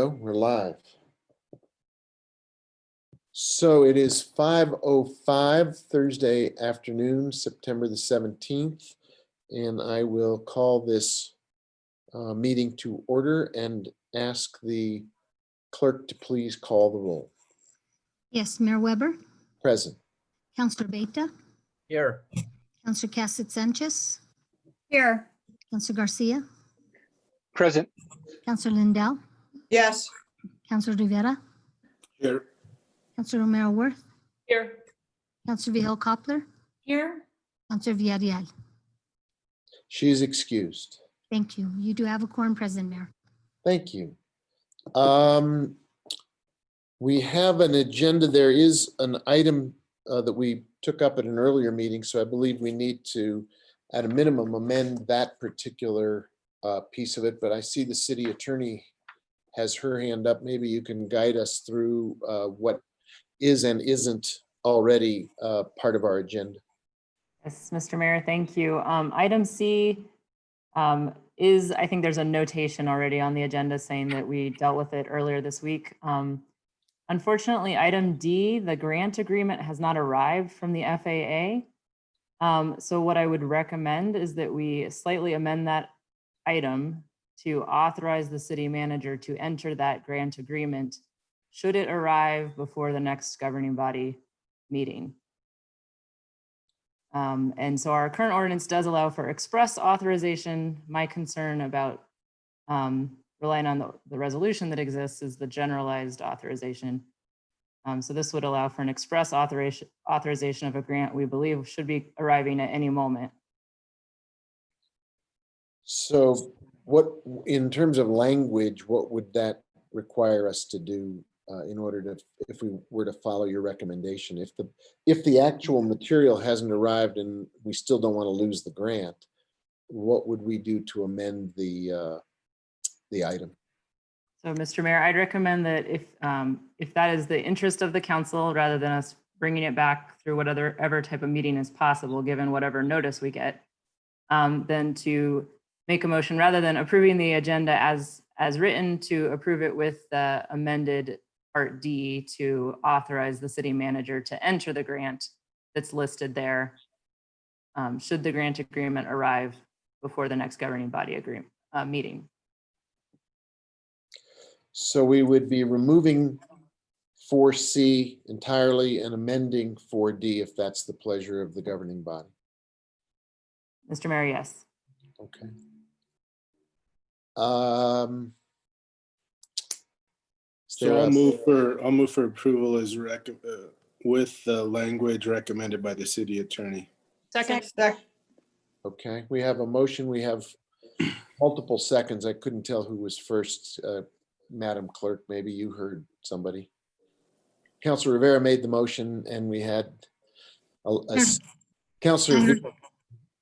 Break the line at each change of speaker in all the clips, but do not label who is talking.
Oh, we're live. So it is 5:05 Thursday afternoon, September the 17th, and I will call this meeting to order and ask the clerk to please call the roll.
Yes, Mayor Weber,
Present.
Councillor Beta,
Here.
Councillor Cassett Sanchez,
Here.
Councillor Garcia,
Present.
Councillor Lindell,
Yes.
Councillor Rivera,
Here.
Councillor Romero Worth,
Here.
Councillor Vihel Coppler,
Here.
Councillor Villarreal.
She is excused.
Thank you. You do have a quorum present, Mayor.
Thank you. We have an agenda. There is an item that we took up at an earlier meeting, so I believe we need to, at a minimum, amend that particular piece of it. But I see the city attorney has her hand up. Maybe you can guide us through what is and isn't already part of our agenda.
Yes, Mr. Mayor, thank you. Item C is, I think there's a notation already on the agenda saying that we dealt with it earlier this week. Unfortunately, item D, the grant agreement has not arrived from the FAA. So what I would recommend is that we slightly amend that item to authorize the city manager to enter that grant agreement should it arrive before the next governing body meeting. And so our current ordinance does allow for express authorization. My concern about relying on the resolution that exists is the generalized authorization. So this would allow for an express authorization of a grant we believe should be arriving at any moment.
So what, in terms of language, what would that require us to do in order to, if we were to follow your recommendation? If the actual material hasn't arrived and we still don't want to lose the grant, what would we do to amend the item?
So, Mr. Mayor, I'd recommend that if that is the interest of the council, rather than us bringing it back through whatever type of meeting is possible, given whatever notice we get, then to make a motion rather than approving the agenda as written, to approve it with the amended Part D to authorize the city manager to enter the grant that's listed there, should the grant agreement arrive before the next governing body meeting.
So we would be removing 4C entirely and amending 4D if that's the pleasure of the governing body.
Mr. Mayor, yes.
Okay.
So I'll move for approval as with the language recommended by the city attorney.
Second.
Okay, we have a motion. We have multiple seconds. I couldn't tell who was first. Madam Clerk, maybe you heard somebody. Councilor Rivera made the motion and we had Councilor.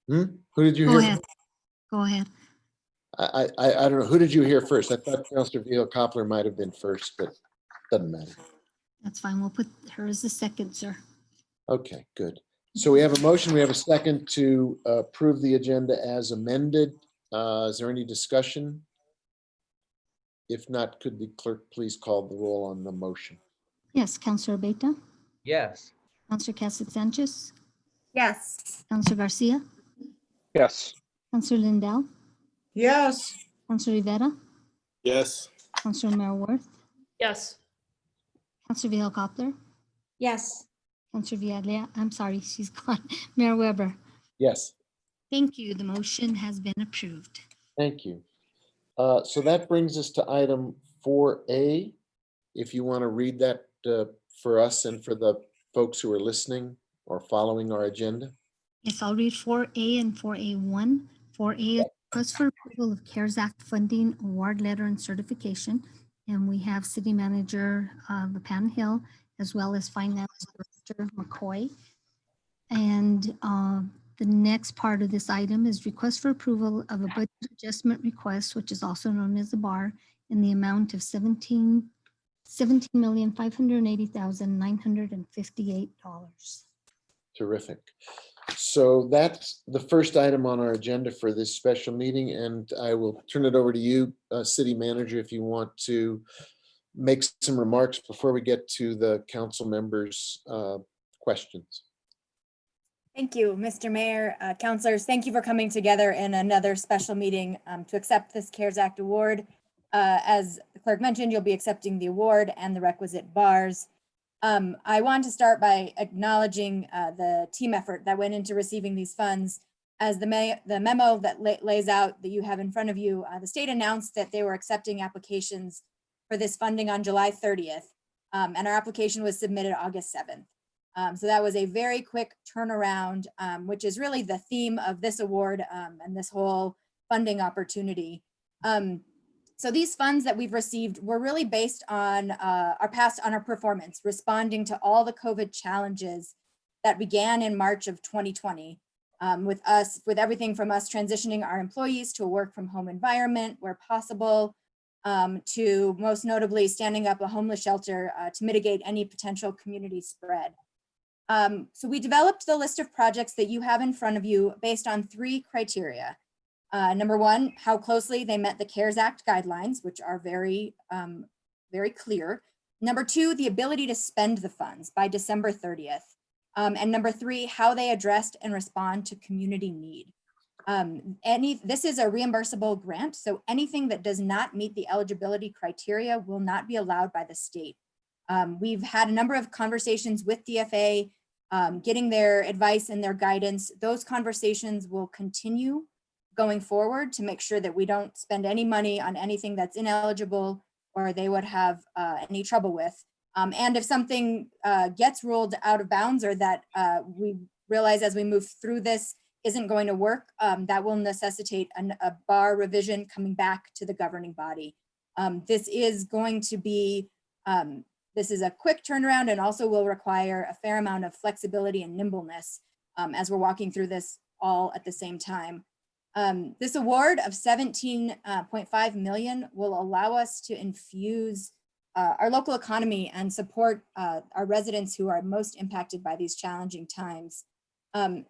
Who did you
Go
hear?
ahead. Go ahead.
I don't know. Who did you hear first? I thought Councilor Vihel Coppler might have been first, but doesn't matter. That's
fine. We'll put her as the second, sir.
Okay, good. So we have a motion. We have a second to approve the agenda as amended. Is there any discussion? If not, could the clerk please call the roll on the motion?
Yes, Councillor Beta,
Yes.
Councillor Cassett Sanchez,
Yes.
Councillor Garcia,
Yes.
Councillor Lindell,
Yes.
Councillor Rivera,
Yes.
Councillor Romero Worth,
Yes.
Councillor Vihel Coppler,
Yes.
Councillor Villarreal. I'm sorry, she's gone. Mayor Weber.
Yes,
Thank you. The motion has been approved.
thank you. So that brings us to item 4A. If you want to read that for us and for the folks who are listening or following our agenda.
Yes, I'll read 4A and 4A1. 4A is request for approval of CARES Act funding, award letter and certification. And we have City Manager Pan Hill, as well as Finance Director McCoy. And the next part of this item is request for approval of a budget adjustment request, which is also known as the BAR, in the amount of $17,580,958.
Terrific. So that's the first item on our agenda for this special meeting, and I will turn it over to you, City Manager, if you want to make some remarks before we get to the council members' questions.
Thank you, Mr. Mayor, councilors. Thank you for coming together in another special meeting to accept this CARES Act award. As the clerk mentioned, you'll be accepting the award and the requisite bars. I want to start by acknowledging the team effort that went into receiving these funds. As the memo that lays out that you have in front of you, the state announced that they were accepting applications for this funding on July 30th, and our application was submitted August 7th. So that was a very quick turnaround, which is really the theme of this award and this whole funding opportunity. So these funds that we've received were really based on our performance, responding to all the COVID challenges that began in March of 2020, with everything from us transitioning our employees to a work from home environment where possible, to most notably standing up a homeless shelter to mitigate any potential community spread. So we developed the list of projects that you have in front of you based on 3 criteria. Number 1, how closely they met the CARES Act guidelines, which are very, very clear. Number 2, the ability to spend the funds by December 30th. And number 3, how they addressed and respond to community need. This is a reimbursable grant, so anything that does not meet the eligibility criteria will not be allowed by the state. We've had a number of conversations with DFA, getting their advice and their guidance. Those conversations will continue going forward to make sure that we don't spend any money on anything that's ineligible or they would have any trouble with. And if something gets ruled out of bounds or that we realize as we move through this isn't going to work, that will necessitate a bar revision coming back to the governing body. This is going to be, this is a quick turnaround and also will require a fair amount of flexibility and nimbleness as we're walking through this all at the same time. This award of $17.5 million will allow us to infuse our local economy and support our residents who are most impacted by these challenging times.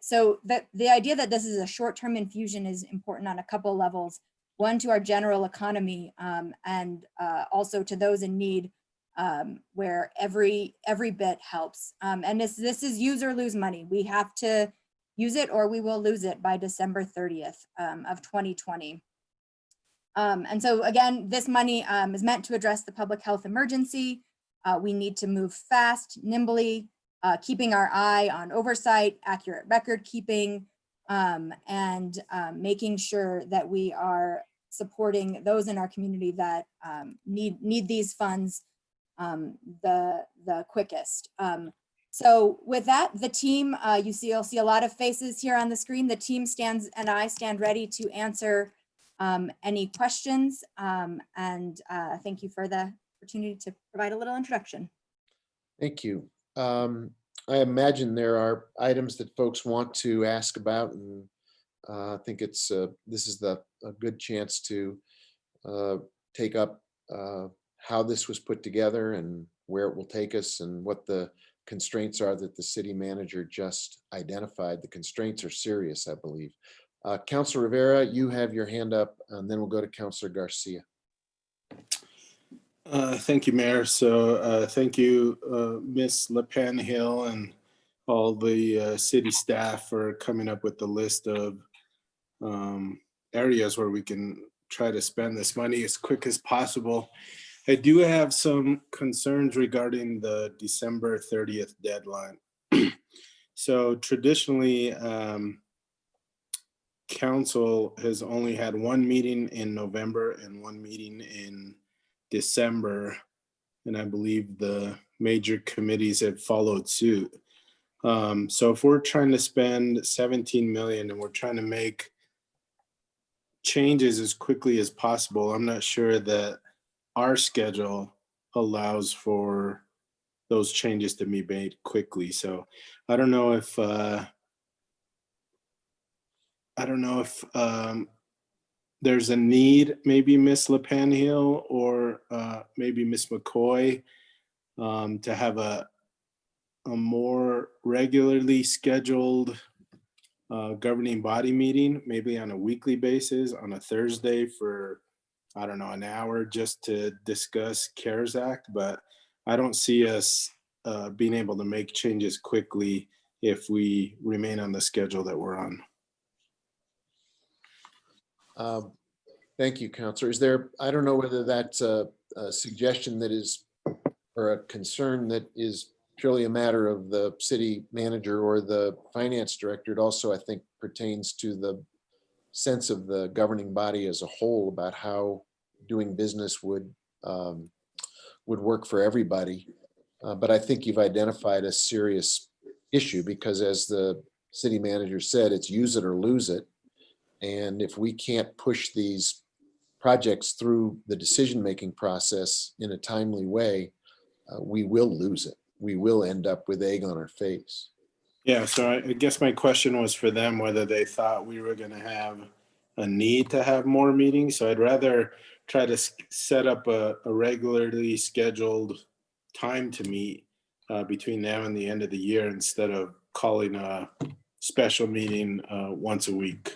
So the idea that this is a short-term infusion is important on a couple levels. One, to our general economy and also to those in need, where every bit helps. And this is use or lose money. We have to use it or we will lose it by December 30th of 2020. And so again, this money is meant to address the public health emergency. We need to move fast, nimbly, keeping our eye on oversight, accurate record keeping, and making sure that we are supporting those in our community that need these funds the quickest. So with that, the team, you'll see a lot of faces here on the screen. The team and I stand ready to answer any questions. Thank you for the opportunity to provide a little introduction.
Thank you. I imagine there are items that folks want to ask about, and I think this is a good chance to take up how this was put together and where it will take us and what the constraints are that the city manager just identified. The constraints are serious, I believe. Councilor Rivera, you have your hand up, and then we'll go to Councilor Garcia.
Thank you, Mayor. So thank you, Ms. LePen Hill and all the city staff for coming up with the list of areas where we can try to spend this money as quick as possible. I do have some concerns regarding the December 30th deadline. So traditionally, council has only had one meeting in November and one meeting in December, and I believe the major committees have followed suit. So if we're trying to spend 17 million and we're trying to make changes as quickly as possible, I'm not sure that our schedule allows for those changes to be made quickly. So I don't know if there's a need, maybe Ms. LePen Hill or maybe Ms. McCoy, to have a more regularly scheduled governing body meeting, maybe on a weekly basis, on a Thursday for, I don't know, an hour just to discuss CARES Act. But I don't see us being able to make changes quickly if we remain on the schedule that we're on.
Thank you, Counselor. Is there, I don't know whether that's a suggestion that is, or a concern that is purely a matter of the city manager or the finance director. It also, I think, pertains to the sense of the governing body as a whole about how doing business would work for everybody. But I think you've identified a serious issue because, as the city manager said, it's use it or lose it. And if we can't push these projects through the decision-making process in a timely way, we will lose it. We will end up with egg on our face.
Yeah, so I guess my question was for them whether they thought we were going to have a need to have more meetings. So I'd rather try to set up a regularly scheduled time to meet between now and the end of the year instead of calling a special meeting once a week.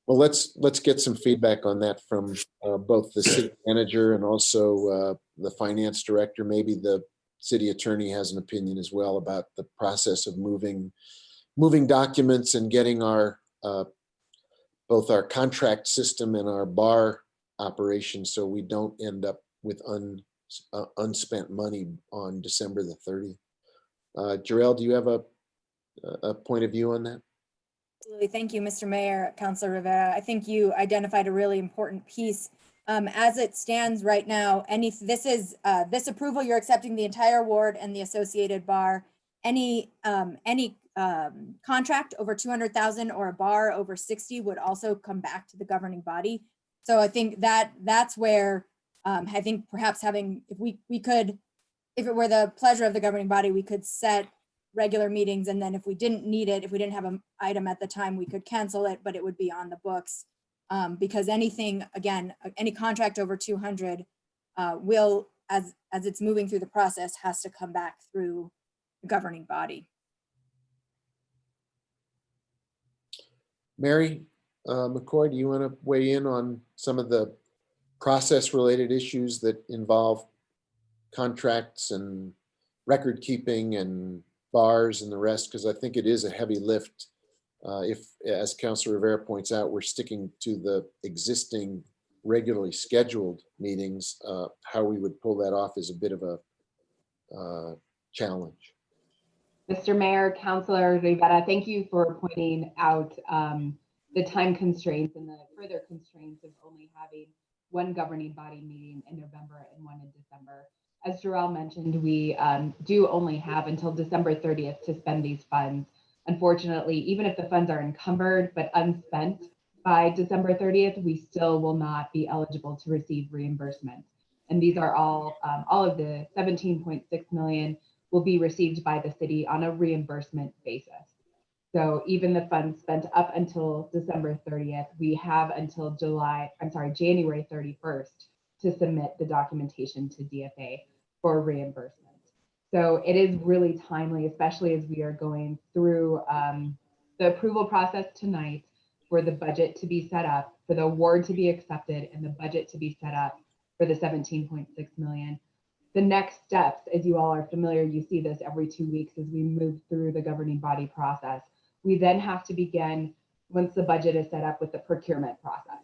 Well, let's get some feedback on that from both the city manager and also the finance director. Maybe the city attorney has an opinion as well about the process of moving documents and getting our both our contract system and our bar operation so we don't end up with unspent money on December the 30th. Jarrell, do you have a point of view on that?
Absolutely. Thank you, Mr. Mayor, Councilor Rivera. I think you identified a really important piece. As it stands right now, this approval, you're accepting the entire award and the associated bar. Any contract over 200,000 or a bar over 60 would also come back to the governing body. So I think that's where I think perhaps having, if it were the pleasure of the governing body, we could set regular meetings, and then if we didn't need it, if we didn't have an item at the time, we could cancel it, but it would be on the books. Because anything, again, any contract over 200 will, as it's moving through the process, has to come back through the governing body.
Mary McCoy, do you want to weigh in on some of the process-related issues that involve contracts and record keeping and bars and the rest? Because I think it is a heavy lift. If, as Councilor Rivera points out, we're sticking to the existing regularly scheduled meetings, how we would pull that off is a bit of a challenge.
Mr. Mayor, Councilor Rivera, thank you for pointing out the time constraints and the further constraints of only having one governing body meeting in November and one in December. As Jarrell mentioned, we do only have until December 30th to spend these funds. Unfortunately, even if the funds are encumbered but unspent by December 30th, we still will not be eligible to receive reimbursement. And these are all of the 17.6 million will be received by the city on a reimbursement basis. So even the funds spent up until December 30th, we have until January 31st to submit the documentation to DFA for reimbursement. So it is really timely, especially as we are going through the approval process tonight for the budget to be set up, for the award to be accepted, and the budget to be set up for the 17.6 million. The next steps, as you all are familiar, you see this every 2 weeks as we move through the governing body process. We then have to begin, once the budget is set up, with the procurement process.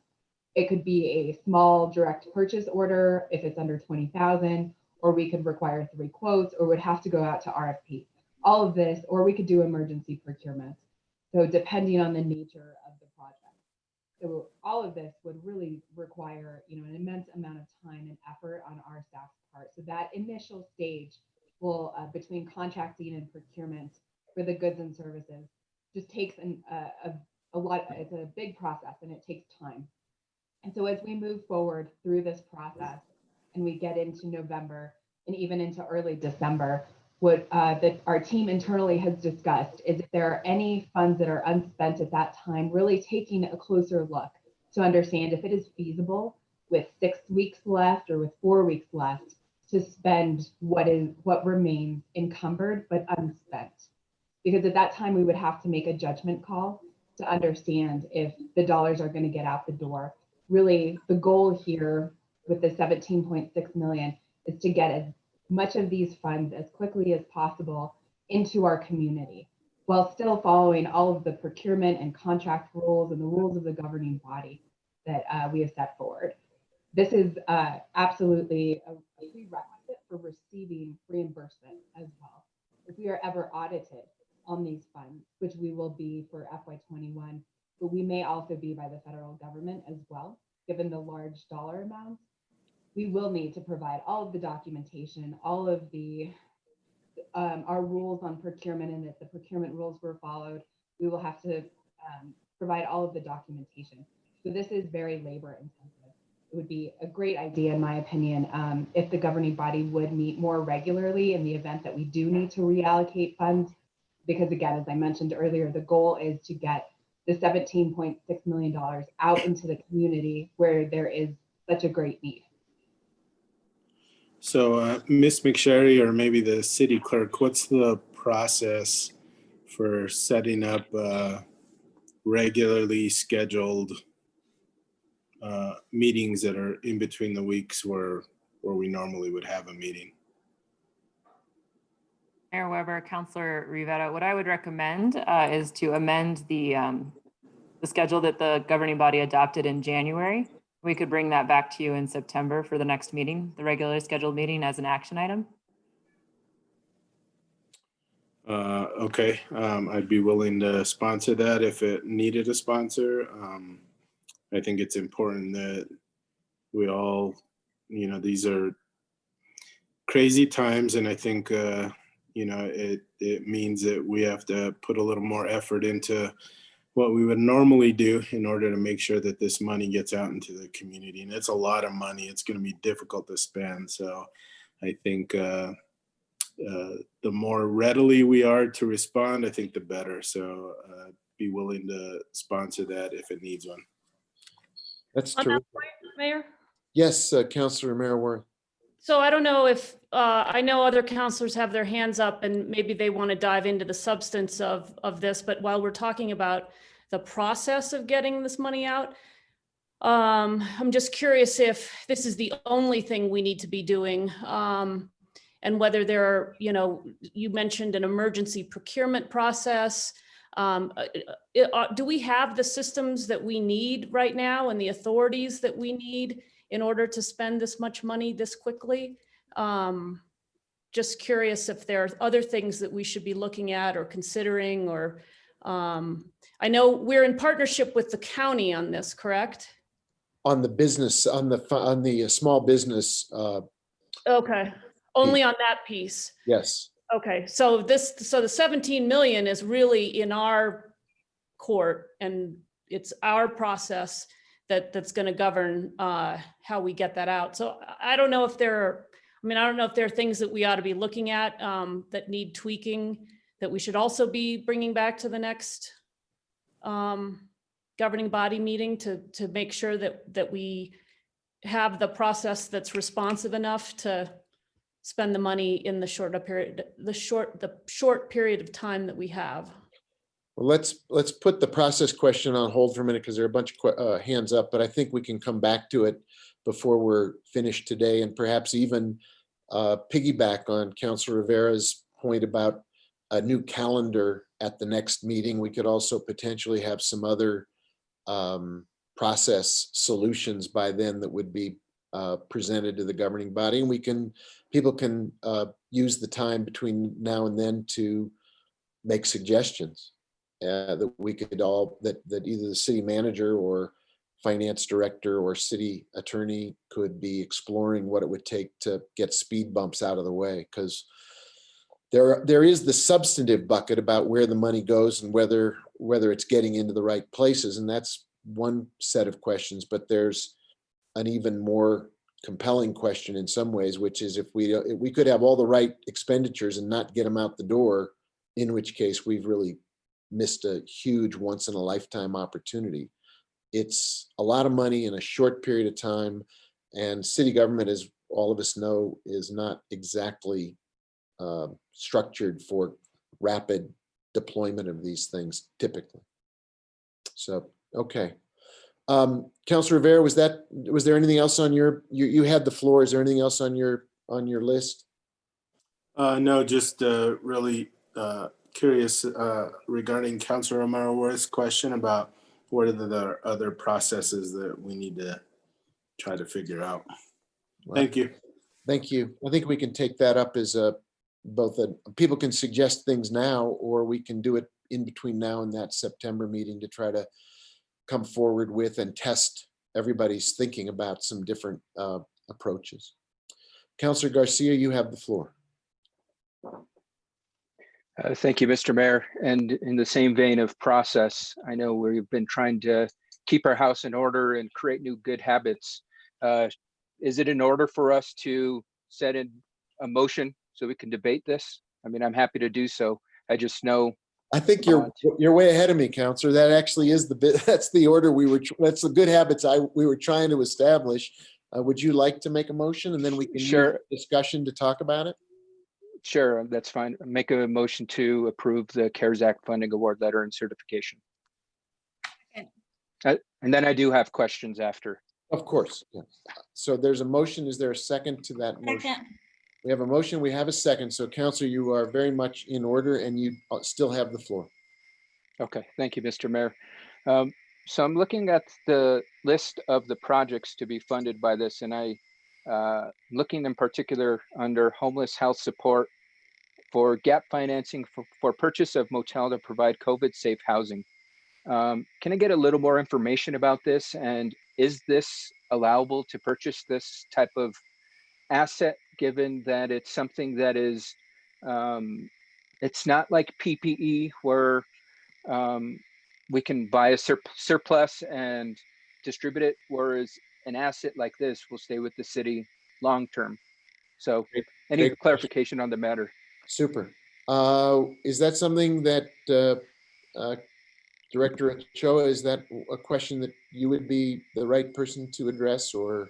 It could be a small direct purchase order if it's under 20,000, or we could require 3 quotes, or would have to go out to RFP. All of this, or we could do emergency procurement. So depending on the nature of the project. So all of this would really require, an immense amount of time and effort on our staff's part. So that initial stage will, between contracting and procurement for the goods and services, just takes a lot. It's a big process and it takes time. And so as we move forward through this process and we get into November and even into early December, what our team internally has discussed is if there are any funds that are unspent at that time, really taking a closer look to understand if it is feasible with 6 weeks left or with 4 weeks left to spend what remains encumbered but unspent. Because at that time we would have to make a judgment call to understand if the dollars are going to get out the door. Really, the goal here with the 17.6 million is to get as much of these funds as quickly as possible into our community, while still following all of the procurement and contract rules and the rules of the governing body that we have set forward. This is absolutely a prerequisite for receiving reimbursement as well. If we are ever audited on these funds, which we will be for FY21, but we may also be by the federal government as well, given the large dollar amounts, we will need to provide all of the documentation, all of the our rules on procurement, and that the procurement rules were followed. We will have to provide all of the documentation. So this is very labor intensive. It would be a great idea, in my opinion, if the governing body would meet more regularly in the event that we do need to reallocate funds. Because again, as I mentioned earlier, the goal is to get the $17.6 million out into the community where there is such a great need.
So Ms. McSherry, or maybe the city clerk, what's the process for setting up regularly scheduled meetings that are in between the weeks where we normally would have a meeting?
Mayor Weber, Councilor Rivera, what I would recommend is to amend the schedule that the governing body adopted in January. We could bring that back to you in September for the next meeting, the regularly scheduled meeting, as an action item.
Okay, I'd be willing to sponsor that if it needed a sponsor. I think it's important that we all, these are crazy times, and I think, it means that we have to put a little more effort into what we would normally do in order to make sure that this money gets out into the community. And it's a lot of money. It's going to be difficult to spend. So I think the more readily we are to respond, I think the better. So be willing to sponsor that if it needs one.
That's
On that
terrific.
point, Mayor?
Yes, Councilor Romero Warren.
So I don't know if, I know other counselors have their hands up and maybe they want to dive into the substance of this, but while we're talking about the process of getting this money out, I'm just curious if this is the only thing we need to be doing, and whether there are, you mentioned an emergency procurement process. Do we have the systems that we need right now and the authorities that we need in order to spend this much money this quickly? Just curious if there are other things that we should be looking at or considering, or I know we're in partnership with the county on this, correct?
On the business, on the small business,
Okay, only on that piece.
yes.
Okay, so the 17 million is really in our court, and it's our process that's going to govern how we get that out. So I don't know if there are things that we ought to be looking at that need tweaking, that we should also be bringing back to the next governing body meeting to make sure that we have the process that's responsive enough to spend the money in the short period of time that we have.
Well, let's put the process question on hold for a minute because there are a bunch of hands up, but I think we can come back to it before we're finished today, and perhaps even piggyback on Councilor Rivera's point about a new calendar at the next meeting. We could also potentially have some other process solutions by then that would be presented to the governing body, and people can use the time between now and then to make suggestions that we could all, that either the city manager or finance director or city attorney could be exploring what it would take to get speed bumps out of the way. Because there is the substantive bucket about where the money goes and whether it's getting into the right places, and that's one set of questions. But there's an even more compelling question in some ways, which is if we could have all the right expenditures and not get them out the door, in which case we've really missed a huge once in a lifetime opportunity. It's a lot of money in a short period of time, and city government, as all of us know, is not exactly structured for rapid deployment of these things typically. So, okay. Counselor Rivera, was there anything else on you had the floor. Is there anything else on your list?
No, just really curious regarding Councilor Romero Worth's question about what are the other processes that we need to try to figure out. Thank you.
Thank you. I think we can take that up as people can suggest things now, or we can do it in between now and that September meeting to try to come forward with and test everybody's thinking about some different approaches. Councilor Garcia, you have the floor.
Thank you, Mr. Mayor. And in the same vein of process, I know we've been trying to keep our house in order and create new good habits. Is it in order for us to set in a motion so we can debate this? I mean, I'm happy to do so. I just know.
I think you're way ahead of me, Counselor. That actually is that's the order that's the good habits we were trying to establish. Would you like to make a motion and then we can use discussion to talk about it?
Sure, that's fine. Make a motion to approve the CARES Act funding award letter and certification. And then I do have questions after.
Of course. Yes. So there's a motion. Is there a second to that motion? We have a motion. We have a second. So Counselor, you are very much in order and you still have the floor.
Okay, thank you, Mr. Mayor. So I'm looking at the list of the projects to be funded by this, and looking in particular under homeless health support for gap financing for purchase of motel to provide COVID safe housing. Can I get a little more information about this? And is this allowable to purchase this type of asset, given that it's something that is, it's not like PPE where we can buy a surplus and distribute it, whereas an asset like this will stay with the city long-term. So any clarification on the matter?
Super. Is that something that Director Ochoa, is that a question that you would be the right person to address, or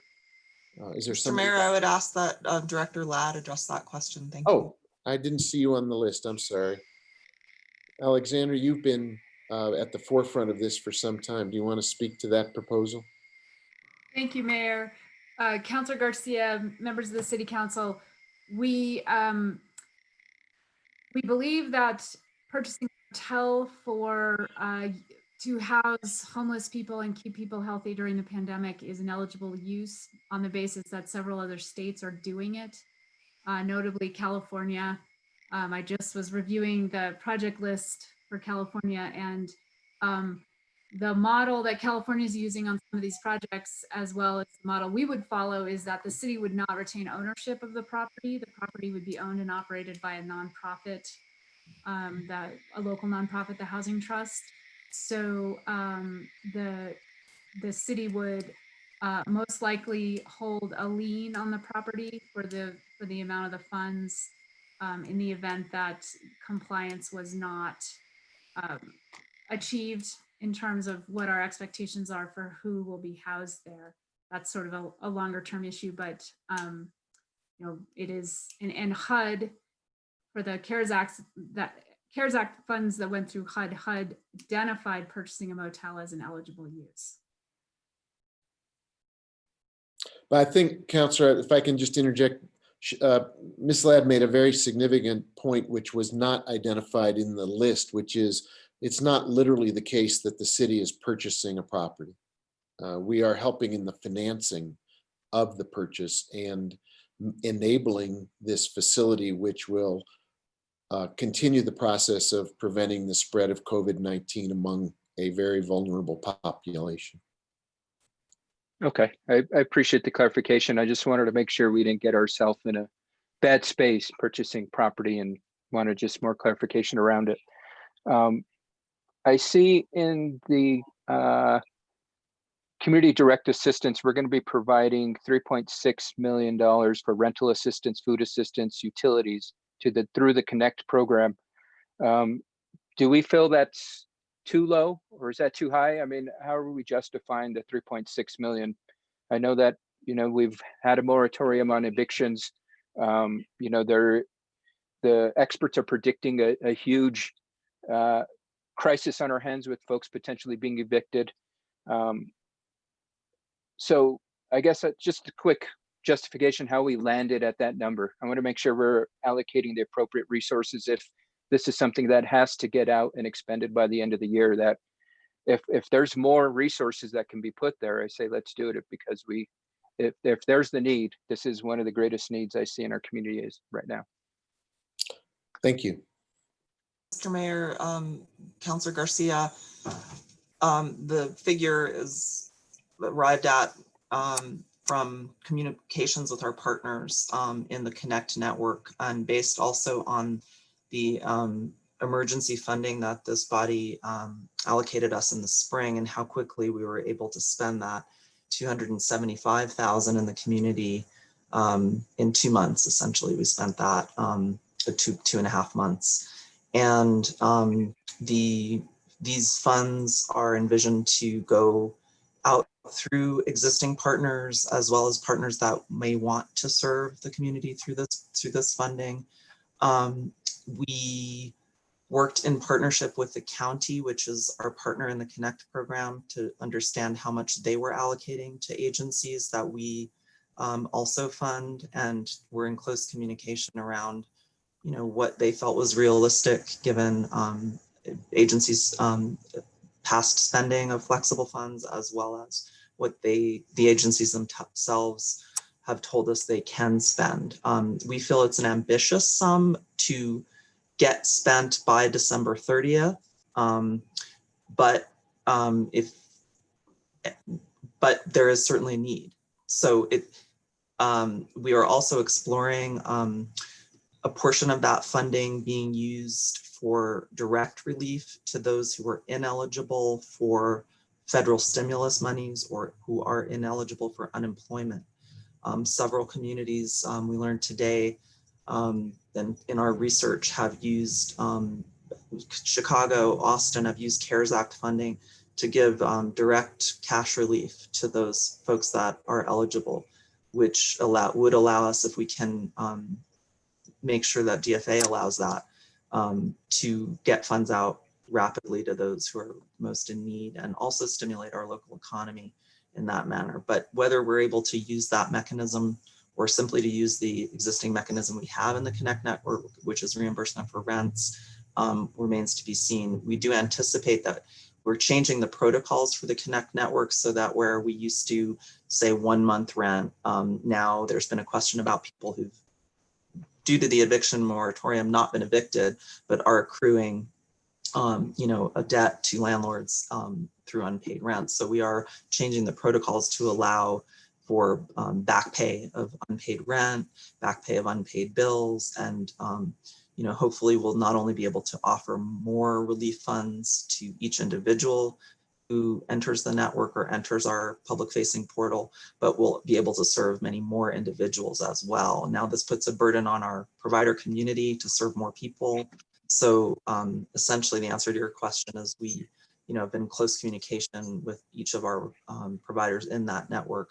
is there
Mr. Mayor, I would ask that Director Ladd address that question. Thank you.
Oh, I didn't see you on the list. I'm sorry. Alexander, you've been at the forefront of this for some time. Do you want to speak to that proposal?
Thank you, Mayor. Councilor Garcia, members of the City Council, we believe that purchasing a hotel to house homeless people and keep people healthy during the pandemic is an eligible use on the basis that several other states are doing it, notably California. I just was reviewing the project list for California, and the model that California is using on some of these projects, as well as the model we would follow, is that the city would not retain ownership of the property. The property would be owned and operated by a nonprofit, a local nonprofit, the Housing Trust. So the city would most likely hold a lien on the property for the amount of the funds in the event that compliance was not achieved in terms of what our expectations are for who will be housed there. That's sort of a longer term issue, but it is, and HUD for the CARES Act, CARES Act funds that went through HUD identified purchasing a motel as an eligible use.
But I think, Councilor, if I can just interject, Ms. Ladd made a very significant point, which was not identified in the list, which is it's not literally the case that the city is purchasing a property. We are helping in the financing of the purchase and enabling this facility, which will continue the process of preventing the spread of COVID-19 among a very vulnerable population.
Okay, I appreciate the clarification. I just wanted to make sure we didn't get ourselves in a bad space purchasing property, and wanted just more clarification around it. I see in the community direct assistance, we're going to be providing $3.6 million for rental assistance, food assistance, utilities through the Connect program. Do we feel that's too low, or is that too high? I mean, how are we justifying the 3.6 million? I know that, we've had a moratorium on evictions. The experts are predicting a huge crisis on our hands with folks potentially being evicted. So I guess just a quick justification how we landed at that number. I want to make sure we're allocating the appropriate resources if this is something that has to get out and expended by the end of the year. That if there's more resources that can be put there, I say let's do it, because if there's the need, this is one of the greatest needs I see in our community is right now.
Thank you.
Mr. Mayor, Councilor Garcia, the figure is arrived at from communications with our partners in the Connect network, and based also on the emergency funding that this body allocated us in the spring and how quickly we were able to spend that $275,000 in the community in 2 months. Essentially, we spent that two and a half months. And these funds are envisioned to go out through existing partners as well as partners that may want to serve the community through this funding. We worked in partnership with the county, which is our partner in the Connect program, to understand how much they were allocating to agencies that we also fund, and we're in close communication around what they felt was realistic given agencies' past spending of flexible funds, as well as what the agencies themselves have told us they can spend. We feel it's an ambitious sum to get spent by December 30th, but there is certainly a need. So we are also exploring a portion of that funding being used for direct relief to those who are ineligible for federal stimulus monies or who are ineligible for unemployment. Several communities we learned today and in our research have used, Chicago, Austin have used CARES Act funding to give direct cash relief to those folks that are eligible, which would allow us, if we can make sure that DFA allows that, to get funds out rapidly to those who are most in need, and also stimulate our local economy in that manner. But whether we're able to use that mechanism or simply to use the existing mechanism we have in the Connect network, which is reimbursement for rents, remains to be seen. We do anticipate that we're changing the protocols for the Connect network so that where we used to say 1 month rent, now there's been a question about people who've, due to the eviction moratorium, not been evicted, but are accruing a debt to landlords through unpaid rent. So we are changing the protocols to allow for back pay of unpaid rent, back pay of unpaid bills, and hopefully we'll not only be able to offer more relief funds to each individual who enters the network or enters our public facing portal, but we'll be able to serve many more individuals as well. Now this puts a burden on our provider community to serve more people. So essentially the answer to your question is we have been in close communication with each of our providers in that network.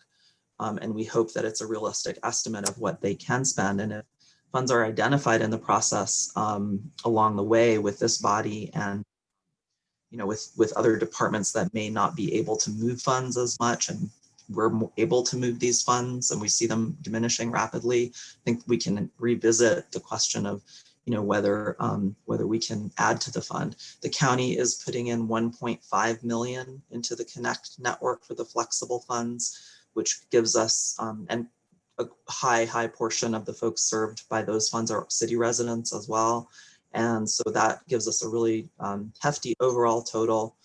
And we hope that it's a realistic estimate of what they can spend. And if funds are identified in the process along the way with this body and with other departments that may not be able to move funds as much, and we're able to move these funds and we see them diminishing rapidly, I think we can revisit the question of whether we can add to the fund. The county is putting in $1.5 million into the Connect network for the flexible funds, which gives us and a high portion of the folks served by those funds are city residents as well. And so that gives us a really hefty overall total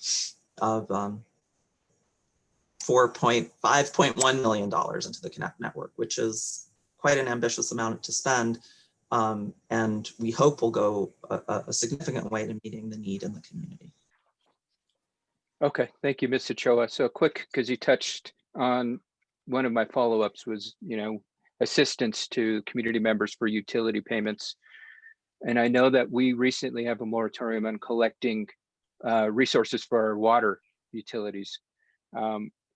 of $5.1 million into the Connect network, which is quite an ambitious amount to spend. And we hope will go a significant way to meeting the need in the community.
Okay, thank you, Ms. Ochoa. So quick, because you touched on one of my follow-ups was, assistance to community members for utility payments. And I know that we recently have a moratorium on collecting resources for our water utilities.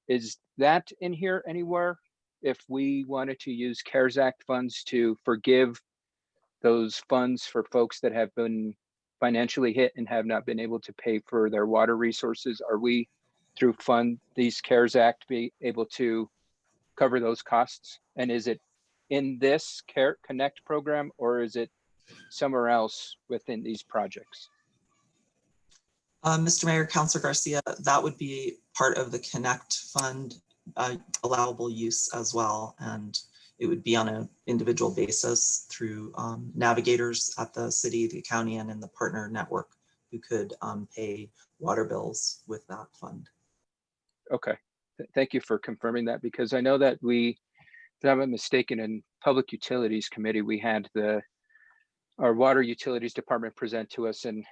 Is that in here anywhere? If we wanted to use CARES Act funds to forgive those funds for folks that have been financially hit and have not been able to pay for their water resources? Are we, through fund these CARES Act, be able to cover those costs? And is it in this Care Connect program, or is it somewhere else within these projects?
Mr. Mayor, Councilor Garcia, that would be part of the Connect Fund allowable use as well. And it would be on an individual basis through navigators at the city, the county, and in the partner network who could pay water bills with that fund.
Okay, thank you for confirming that, because I know that we, if I'm not mistaken, in Public Utilities Committee, we had our Water Utilities Department present to us, and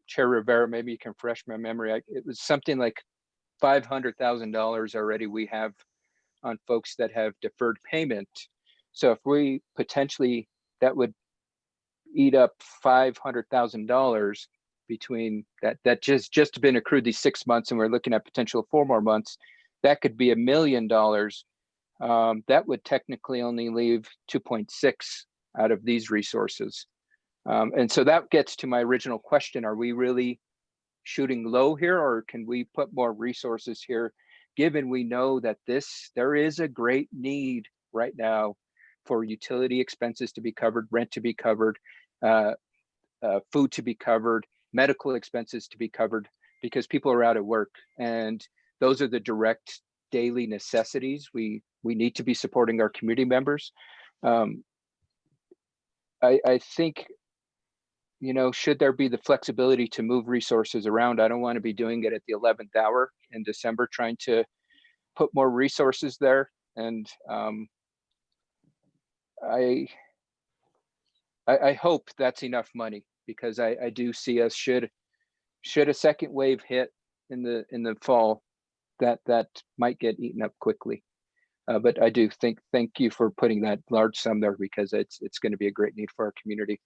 Chair Rivera, maybe you can refresh my memory. It was something like $500,000 already we have on folks that have deferred payment. So if we potentially, that would eat up $500,000 between that just been accrued these 6 months, and we're looking at potential 4 more months. That could be $1 million. That would technically only leave 2.6 out of these resources. And so that gets to my original question. Are we really shooting low here, or can we put more resources here, given we know that there is a great need right now for utility expenses to be covered, rent to be covered, food to be covered, medical expenses to be covered, because people are out of work, and those are the direct daily necessities. We need to be supporting our community members. I think, should there be the flexibility to move resources around? I don't want to be doing it at the 11th hour in December, trying to put more resources there. And I hope that's enough money, because I do see us, should a second wave hit in the fall, that might get eaten up quickly. But I do thank you for putting that large sum there, because it's going to be a great need for our community.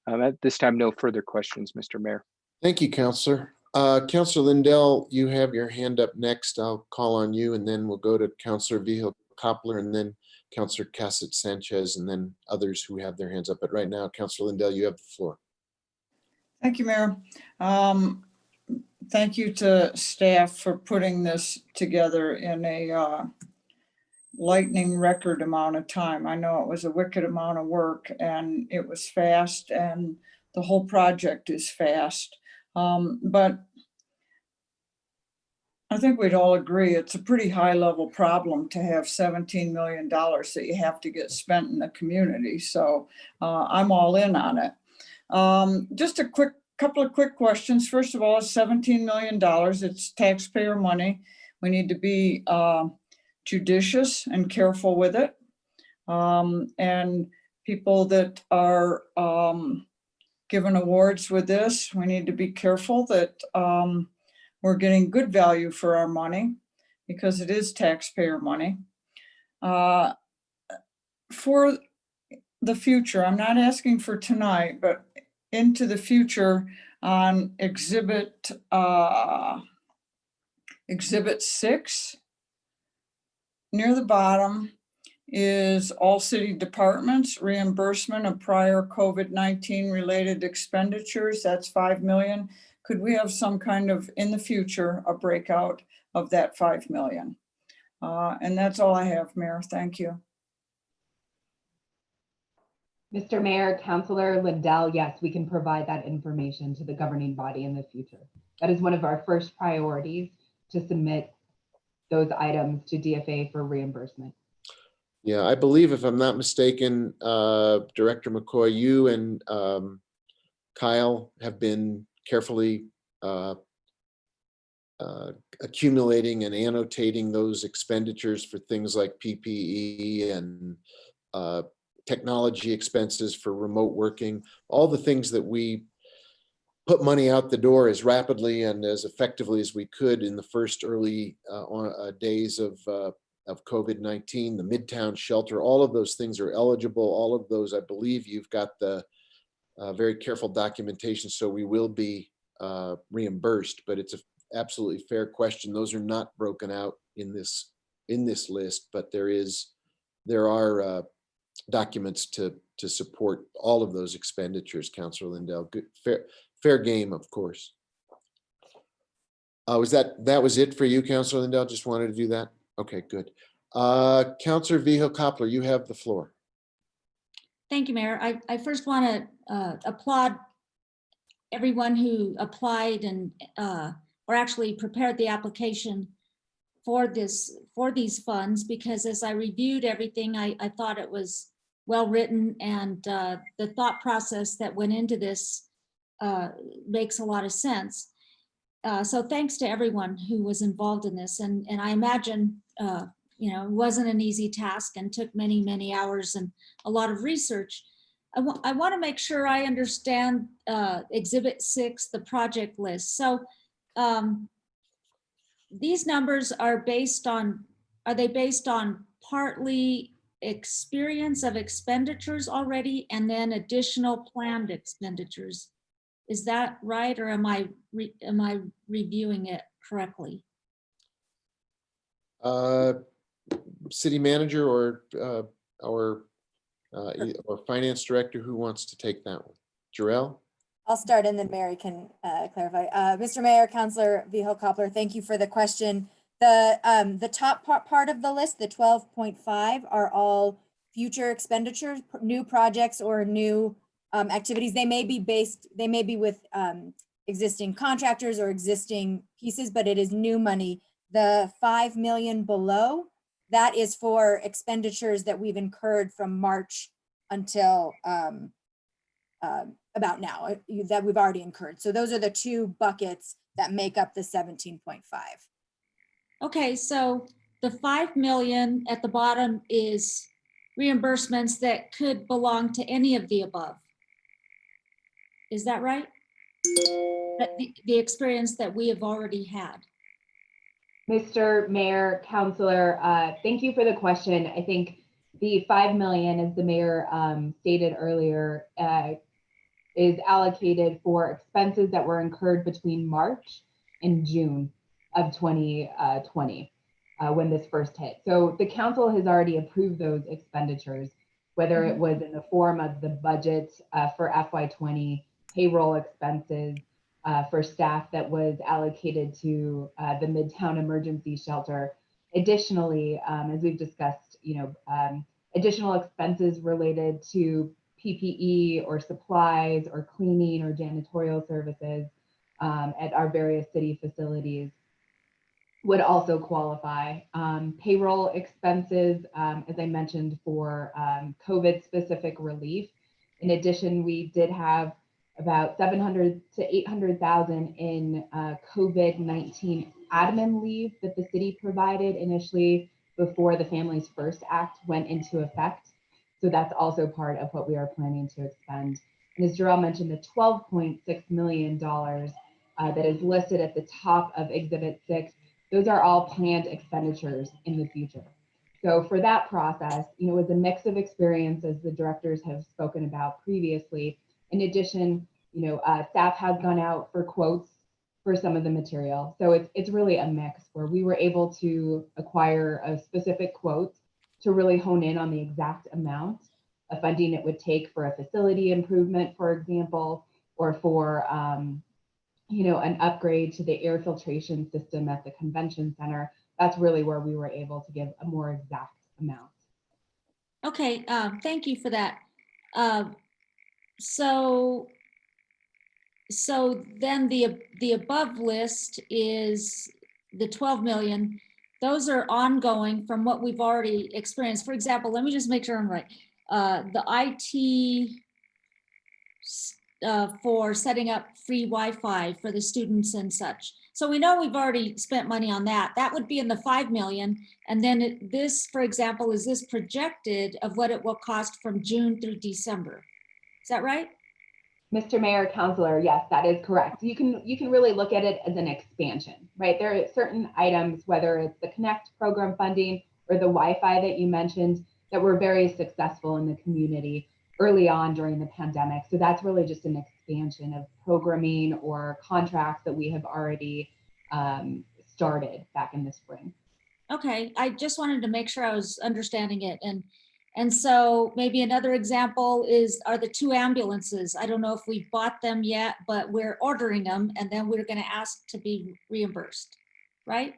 At this time, no further questions, Mr. Mayor.
Thank you, Counselor. Counselor Lindell, you have your hand up next. I'll call on you, and then we'll go to Counselor Vihil Coppler, and then Counselor Cassett Sanchez, and then others who have their hands up. But right now, Counselor Lindell, you have the floor.
Thank you, Mayor. Thank you to staff for putting this together in a lightning record amount of time. I know it was a wicked amount of work, and it was fast, and the whole project is fast. But I think we'd all agree it's a pretty high level problem to have $17 million that you have to get spent in the community. So I'm all in on it. Just a couple of quick questions. First of all, it's $17 million. It's taxpayer money. We need to be judicious and careful with it. And people that are given awards with this, we need to be careful that we're getting good value for our money, because it is taxpayer money. For the future, I'm not asking for tonight, but into the future, on exhibit 6, near the bottom is all city departments reimbursement of prior COVID-19 related expenditures. That's 5 million. Could we have some kind of, in the future, a breakout of that 5 million? And that's all I have, Mayor. Thank you.
Mr. Mayor, Councilor Lindell, yes, we can provide that information to the governing body in the future. That is one of our first priorities, to submit those items to DFA for reimbursement.
Yeah, I believe, if I'm not mistaken, Director McCoy, you and Kyle have been carefully accumulating and annotating those expenditures for things like PPE and technology expenses for remote working, all the things that we put money out the door as rapidly and as effectively as we could in the first early days of COVID-19, the Midtown shelter, all of those things are eligible. All of those, I believe you've got the very careful documentation, so we will be reimbursed, but it's an absolutely fair question. Those are not broken out in this list, but there are documents to to support all of those expenditures, Councilor Lindell. Good, fair game, of course. That was it for you, Councilor Lindell? Just wanted to do that? Okay, good. Councilor Vihel Coppler, you have the floor.
Thank you, Mayor. I first want to applaud everyone who applied and or actually prepared the application for these funds, because as I reviewed everything, I thought it was well written, and the thought process that went into this makes a lot of sense. So thanks to everyone who was involved in this, and I imagine it wasn't an easy task and took many, many hours and a lot of research. I want to make sure I understand Exhibit 6, the project list. So these numbers are based on partly experience of expenditures already and then additional planned expenditures? Is that right, or am I reviewing it correctly?
City manager or our finance director, who wants to take that one? Jarrell?
I'll start and then Mary can clarify. Mr. Mayor, Councilor Vihel Coppler, thank you for the question. The top part of the list, the 12.5, are all future expenditures, new projects or new activities. They may be with existing contractors or existing pieces, but it is new money. The 5 million below, that is for expenditures that we've incurred from March until about now, that we've already incurred. So those are the two buckets that make up the 17.5.
Okay, so the 5 million at the bottom is reimbursements that could belong to any of the above. Is that right? The experience that we have already had.
Mr. Mayor, Councilor, thank you for the question. I think the 5 million, as the mayor stated earlier, is allocated for expenses that were incurred between March and June of 2020, when this first hit. So the council has already approved those expenditures, whether it was in the form of the budget for FY20, payroll expenses for staff that was allocated to the Midtown Emergency Shelter. Additionally, as we've discussed, additional expenses related to PPE or supplies or cleaning or janitorial services at our various city facilities would also qualify. Payroll expenses, as I mentioned, for COVID specific relief. In addition, we did have about 700 to 800,000 in COVID-19 admin leave that the city provided initially before the Families First Act went into effect. So that's also part of what we are planning to expend. And as Jarrell mentioned, the $12.6 million that is listed at the top of Exhibit 6, those are all planned expenditures in the future. So for that process, it was a mix of experience, as the directors have spoken about previously. In addition, staff has gone out for quotes for some of the material. So it's really a mix where we were able to acquire a specific quote to really hone in on the exact amount of funding it would take for a facility improvement, for example, or for an upgrade to the air filtration system at the convention center. That's really where we were able to give a more exact amount.
Okay, thank you for that. So then the above list is the 12 million. Those are ongoing from what we've already experienced. For example, let me just make sure I'm right. The IT for setting up free Wi-Fi for the students and such. So we know we've already spent money on that. That would be in the 5 million. And then this, for example, is this projected of what it will cost from June through December? Is that right?
Mr. Mayor, Councilor, yes, that is correct. You can really look at it as an expansion, right? There are certain items, whether it's the Connect program funding or the Wi-Fi that you mentioned, that were very successful in the community early on during the pandemic. So that's really just an expansion of programming or contracts that we have already started back in the spring.
Okay, I just wanted to make sure I was understanding it. And so maybe another example are the 2 ambulances. I don't know if we've bought them yet, but we're ordering them and then we're going to ask to be reimbursed, right?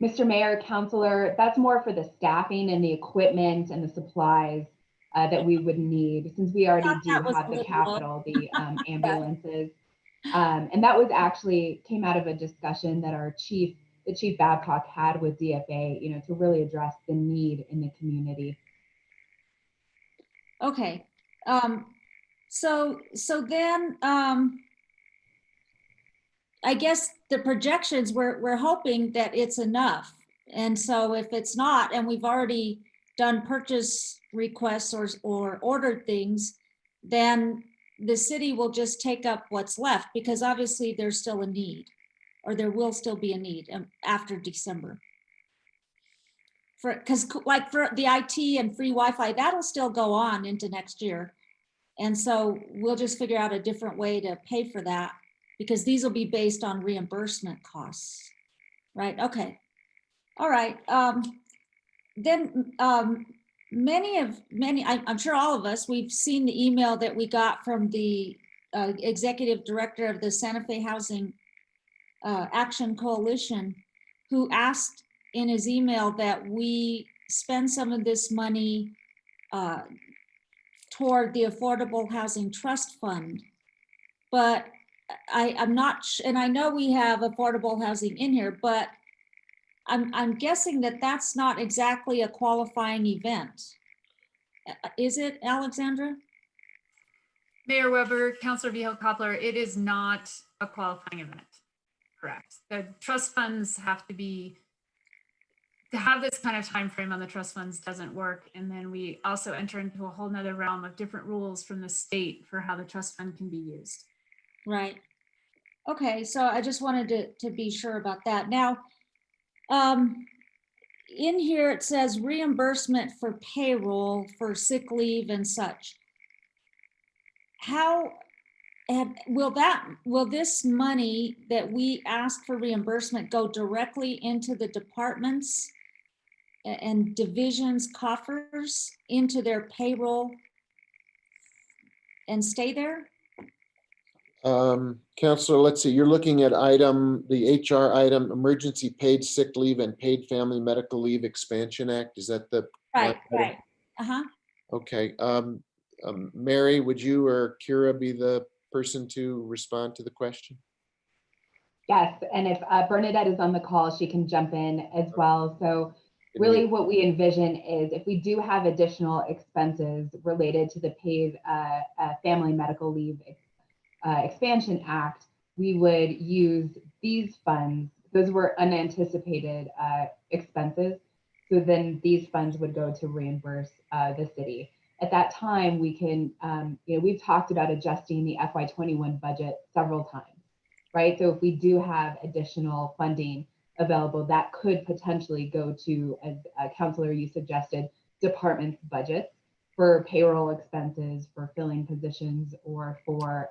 Mr. Mayor, Councilor, that's more for the staffing and the equipment and the supplies that we would need, since we already do
that was
have
a
the
little
capital, the ambulances. And that was actually came out of a discussion that the Chief Babcock had with DFA, to really address the need in the community.
Okay. So then, I guess the projections, we're hoping that it's enough. And so if it's not, and we've already done purchase requests or ordered things, then the city will just take up what's left, because obviously there's still a need, or there will still be a need after December. Because like for the IT and free Wi-Fi, that'll still go on into next year. And so we'll just figure out a different way to pay for that, because these will be based on reimbursement costs, right? Okay. All right. Then I'm sure all of us, we've seen the email that we got from the executive director of the Santa Fe Housing Action Coalition, who asked in his email that we spend some of this money toward the Affordable Housing Trust Fund. But I'm not, and I know we have affordable housing in here, but I'm guessing that that's not exactly a qualifying event. Is it, Alexandra?
Mayor Weber, Councilor Vihel Coppler, it is not a qualifying event. Correct. The trust funds have to have this kind of time frame on the trust funds doesn't work. And then we also enter into a whole nother realm of different rules from the state for how the trust fund can be used.
Right. Okay, so I just wanted to be sure about that. Now, in here it says reimbursement for payroll for sick leave and such. How will this money that we ask for reimbursement go directly into the departments and divisions coffers into their payroll and stay there?
Counselor, let's see, you're looking at the HR item, Emergency Paid Sick Leave and Paid Family Medical Leave Expansion Act. Is that the?
Right,
line item?
right. Uh-huh.
Okay. Mary, would you or Kira be the person to respond to the question?
Yes, and if Bernadette is on the call, she can jump in as well. So really what we envision is if we do have additional expenses related to the paid family medical leave expansion act, we would use these funds. Those were unanticipated expenses. So then these funds would go to reimburse the city. At that time, we can, we've talked about adjusting the FY21 budget several times, right? So if we do have additional funding available, that could potentially go to, as Councilor, you suggested, departments' budgets for payroll expenses, for filling positions, or for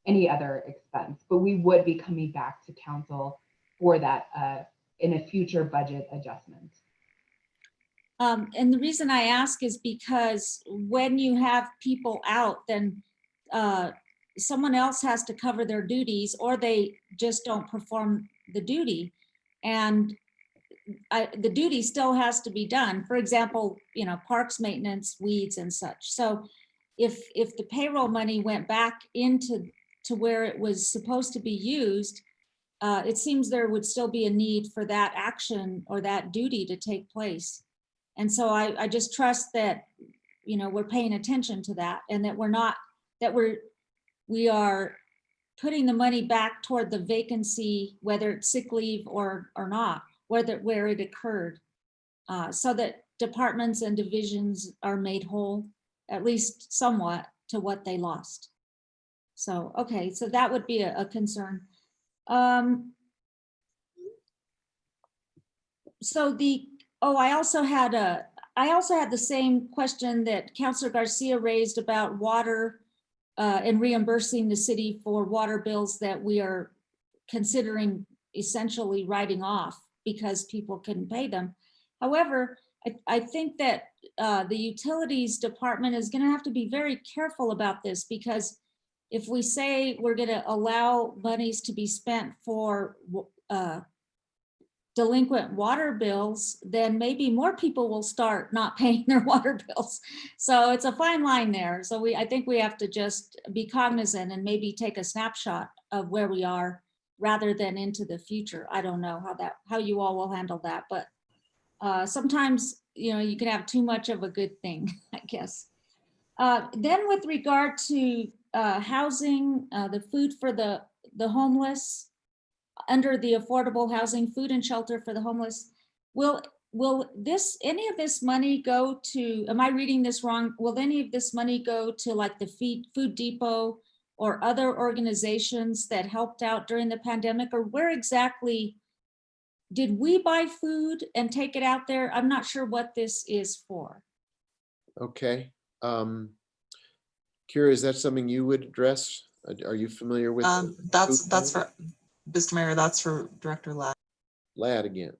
any other expense. But we would be coming back to council for that in a future budget adjustment.
And the reason I ask is because when you have people out, then someone else has to cover their duties, or they just don't perform the duty. And the duty still has to be done. For example, parks maintenance, weeds and such. So if the payroll money went back into where it was supposed to be used, it seems there would still be a need for that action or that duty to take place. And so I just trust that, we're paying attention to that, and that we are putting the money back toward the vacancy, whether it's sick leave or not, where it occurred, so that departments and divisions are made whole, at least somewhat, to what they lost. So, okay, so that would be a concern. I also had the same question that Councilor Garcia raised about water and reimbursing the city for water bills that we are considering essentially writing off because people couldn't pay them. However, I think that the utilities department is going to have to be very careful about this, because if we say we're going to allow monies to be spent for delinquent water bills, then maybe more people will start not paying their water bills. So it's a fine line there. So I think we have to just be cognizant and maybe take a snapshot of where we are rather than into the future. I don't know how you all will handle that, but sometimes, you can have too much of a good thing, I guess. Then with regard to housing, the food for the homeless, under the affordable housing, food and shelter for the homeless, will any of this money go to, am I reading this wrong? Will any of this money go to like the Food Depot or other organizations that helped out during the pandemic? Or where exactly did we buy food and take it out there? I'm not sure what this is for.
Okay. Kira, is that something you would address? Are you familiar with?
That's for, Mr. Mayor, that's for Director Ladd.
Ladd again.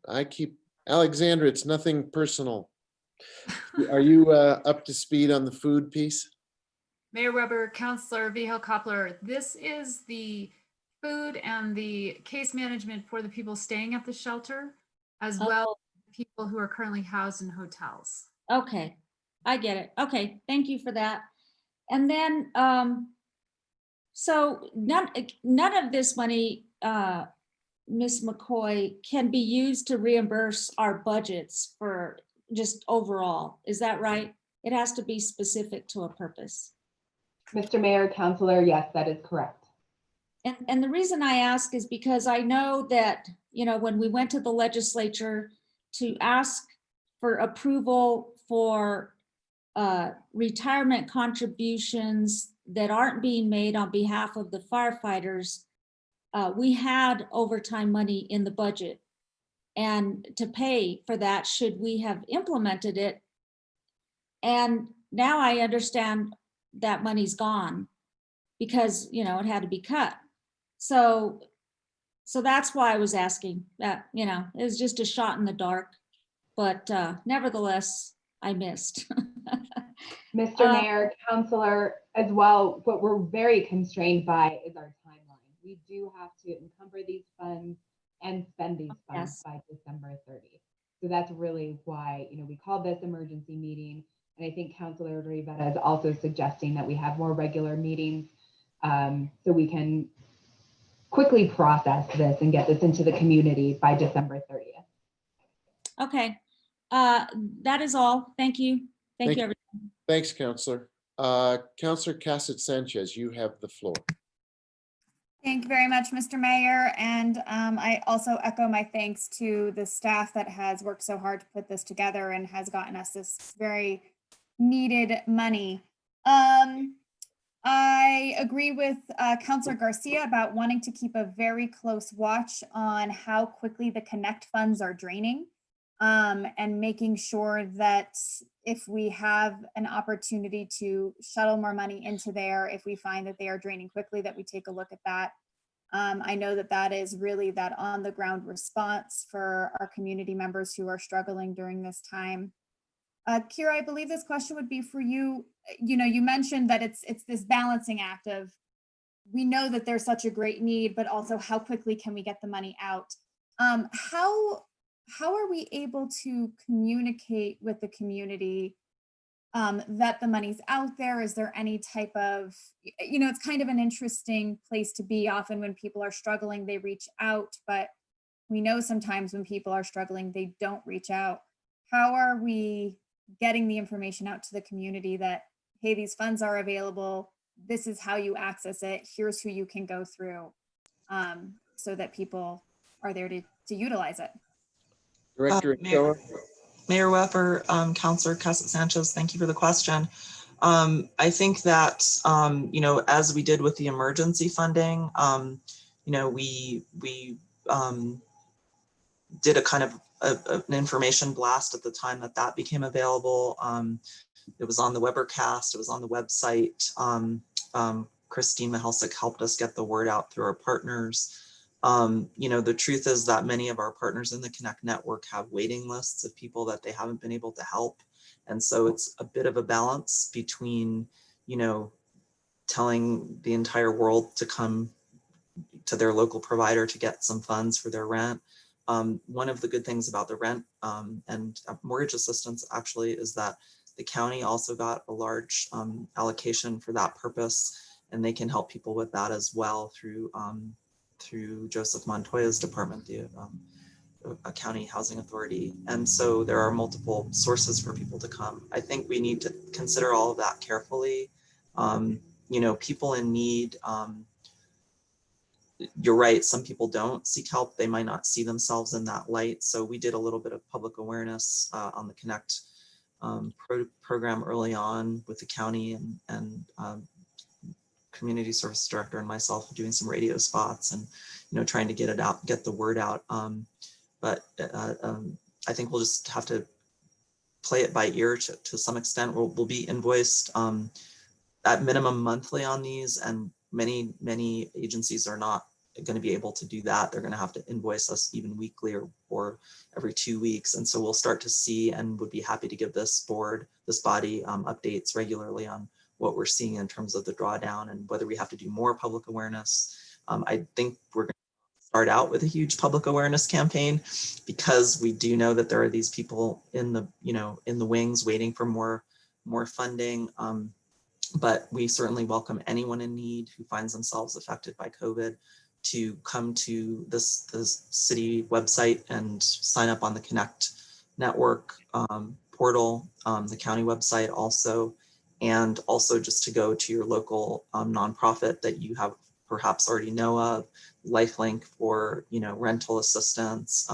Alexandra, it's nothing personal. Are you up to speed on the food piece?
Mayor Weber, Councilor Vihel Koppler, this is the food and the case management for the people staying at the shelter, as well as people who are currently housed in hotels.
Okay, I get it. Okay, thank you for that. And then, so none of this money, Ms. McCoy, can be used to reimburse our budgets for just overall. Is that right? It has to be specific to a purpose.
Mr. Mayor, Councilor, yes, that is correct.
And the reason I ask is because I know that, when we went to the legislature to ask for approval for retirement contributions that aren't being made on behalf of the firefighters, we had overtime money in the budget. And to pay for that, should we have implemented it? And now I understand that money's gone because, it had to be cut. So that's why I was asking that, it was just a shot in the dark, but nevertheless, I missed.
Mr. Mayor, Councilor, as well, what we're very constrained by is our timeline. We do have to encumber these funds and spend these funds by December 30th. So that's really why, we called this emergency meeting. And I think Councilor Rivera is also suggesting that we have more regular meetings so we can quickly process this and get this into the community by December 30th.
Okay, that is all. Thank you. Thank you, everyone.
Thanks, Councilor. Councilor Cassett Sanchez, you have the floor.
Thank you very much, Mr. Mayor. And I also echo my thanks to the staff that has worked so hard to put this together and has gotten us this very needed money. I agree with Councilor Garcia about wanting to keep a very close watch on how quickly the Connect funds are draining, and making sure that if we have an opportunity to shuttle more money into there, if we find that they are draining quickly, that we take a look at that. I know that that is really that on the ground response for our community members who are struggling during this time. Kira, I believe this question would be for you. You mentioned that it's this balancing act of, we know that there's such a great need, but also how quickly can we get the money out? How are we able to communicate with the community that the money's out there? Is there any type of, it's kind of an interesting place to be. Often when people are struggling, they reach out, but we know sometimes when people are struggling, they don't reach out. How are we getting the information out to the community that, hey, these funds are available, this is how you access it, here's who you can go through, so that people are there to utilize it?
Director
Mayor Weber, Councilor Cassett Sanchez, thank you for the question. I think that, as we did with the emergency funding, we did a kind of an information blast at the time that became available. It was on the Webercast, it was on the website. Christine Mahelsick helped us get the word out through our partners. You know, the truth is that many of our partners in the Connect network have waiting lists of people that they haven't been able to help. And so it's a bit of a balance between, you know, telling the entire world to come to their local provider to get some funds for their rent. One of the good things about the rent and mortgage assistance actually is that the county also got a large allocation for that purpose, and they can help people with that as well through Joseph Montoya's department, the a county housing authority. And so there are multiple sources for people to come. I think we need to consider all of that carefully. You know, people in need, you're right, some people don't seek help. They might not see themselves in that light. So we did a little bit of public awareness on the Connect program early on with the county and community service director and myself doing some radio spots and, you know, trying to get it out, get the word out. But I think we'll just have to play it by ear to some extent. We'll be invoiced at minimum monthly on these, and many agencies are not going to be able to do that. They're going to have to invoice us even weekly or every 2 weeks. And so we'll start to see, and would be happy to give this body updates regularly on what we're seeing in terms of the drawdown and whether we have to do more public awareness. I think we're going to start out with a huge public awareness campaign because we do know that there are these people in the, you know, in the wings waiting for more funding. But we certainly welcome anyone in need who finds themselves affected by COVID to come to this city website and sign up on the Connect network portal, the county website also, and also just to go to your local nonprofit that you have perhaps already know of, Lifelink for, you know, rental assistance,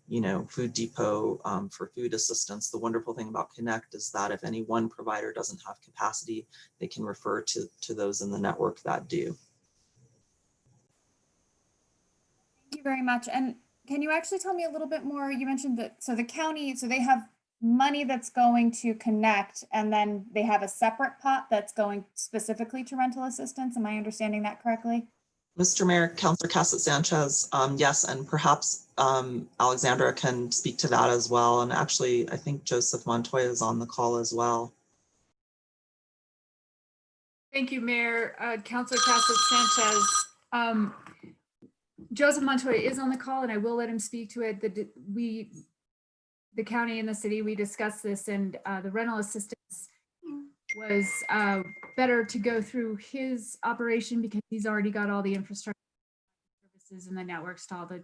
you know, Food Depot for food assistance. The wonderful thing about Connect is that if any one provider doesn't have capacity, they can refer to those in the network that do.
Thank you very much. And can you actually tell me a little bit more? You mentioned that, so the county, so they have money that's going to Connect, and then they have a separate pot that's going specifically to rental assistance. Am I understanding that correctly?
Mr. Mayor, Councilor Cassett Sanchez, yes, and perhaps Alexandra can speak to that as well. And actually, I think Joseph Montoya is on the call as well.
Thank you, Mayor. Councilor Cassett Sanchez. Joseph Montoya is on the call, and I will let him speak to it. The county and the city, we discussed this, and the rental assistance was better to go through his operation because he's already got all the infrastructure services and the networks to all the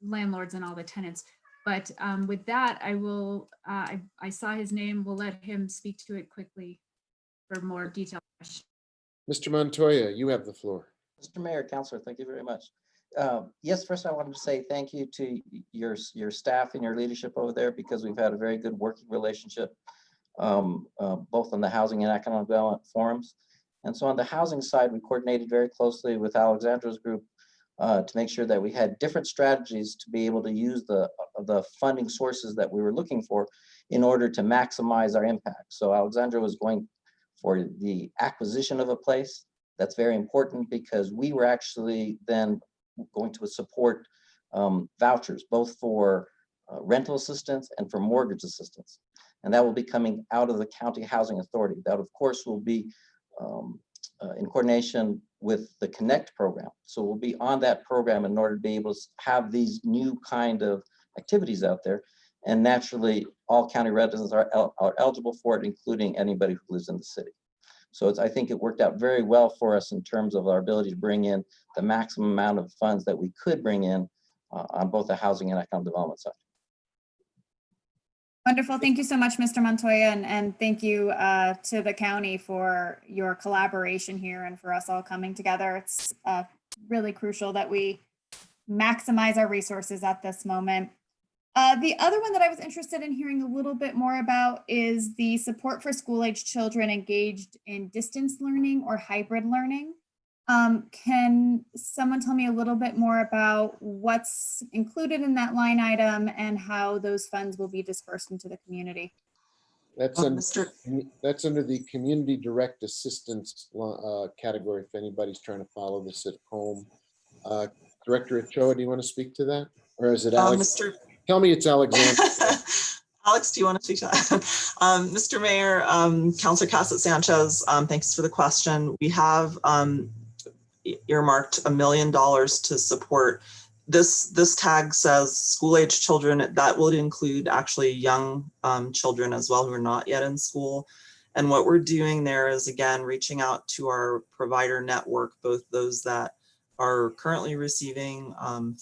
landlords and all the tenants. But with that, I will, I saw his name, we'll let him speak to it quickly for more detailed questions.
Mr. Montoya, you have the floor.
Mr. Mayor, Councilor, thank you very much. Yes, first I wanted to say thank you to your staff and your leadership over there, because we've had a very good working relationship, both on the housing and economic development forums. And so on the housing side, we coordinated very closely with Alexandra's group to make sure that we had different strategies to be able to use the funding sources that we were looking for in order to maximize our impact. So Alexandra was going for the acquisition of a place. That's very important because we were actually then going to support vouchers, both for rental assistance and for mortgage assistance. And that will be coming out of the County Housing Authority. That, of course, will be in coordination with the Connect program. So we'll be on that program in order to be able to have these new kind of activities out there. And naturally, all county residents are eligible for it, including anybody who lives in the city. So I think it worked out very well for us in terms of our ability to bring in the maximum amount of funds that we could bring in on both the housing and economic development side.
Wonderful. Thank you so much, Mr. Montoya, and thank you to the county for your collaboration here and for us all coming together. It's really crucial that we maximize our resources at this moment. The other one that I was interested in hearing a little bit more about is the support for school-age children engaged in distance learning or hybrid learning. Can someone tell me a little bit more about what's included in that line item and how those funds will be dispersed into the community?
That's under the community direct assistance category if anybody's trying to follow this at home. Director Ochoa, do you want to speak to that? Or is it Alex?
Mr.
Tell me it's Alexander.
Alex, do you want to speak to that? Mr. Mayor, Councilor Cassett Sanchez, thanks for the question. We have earmarked $1 million to support. This tag says school-age children. That would include actually young children as well who are not yet in school. And what we're doing there is, again, reaching out to our provider network, both those that are currently receiving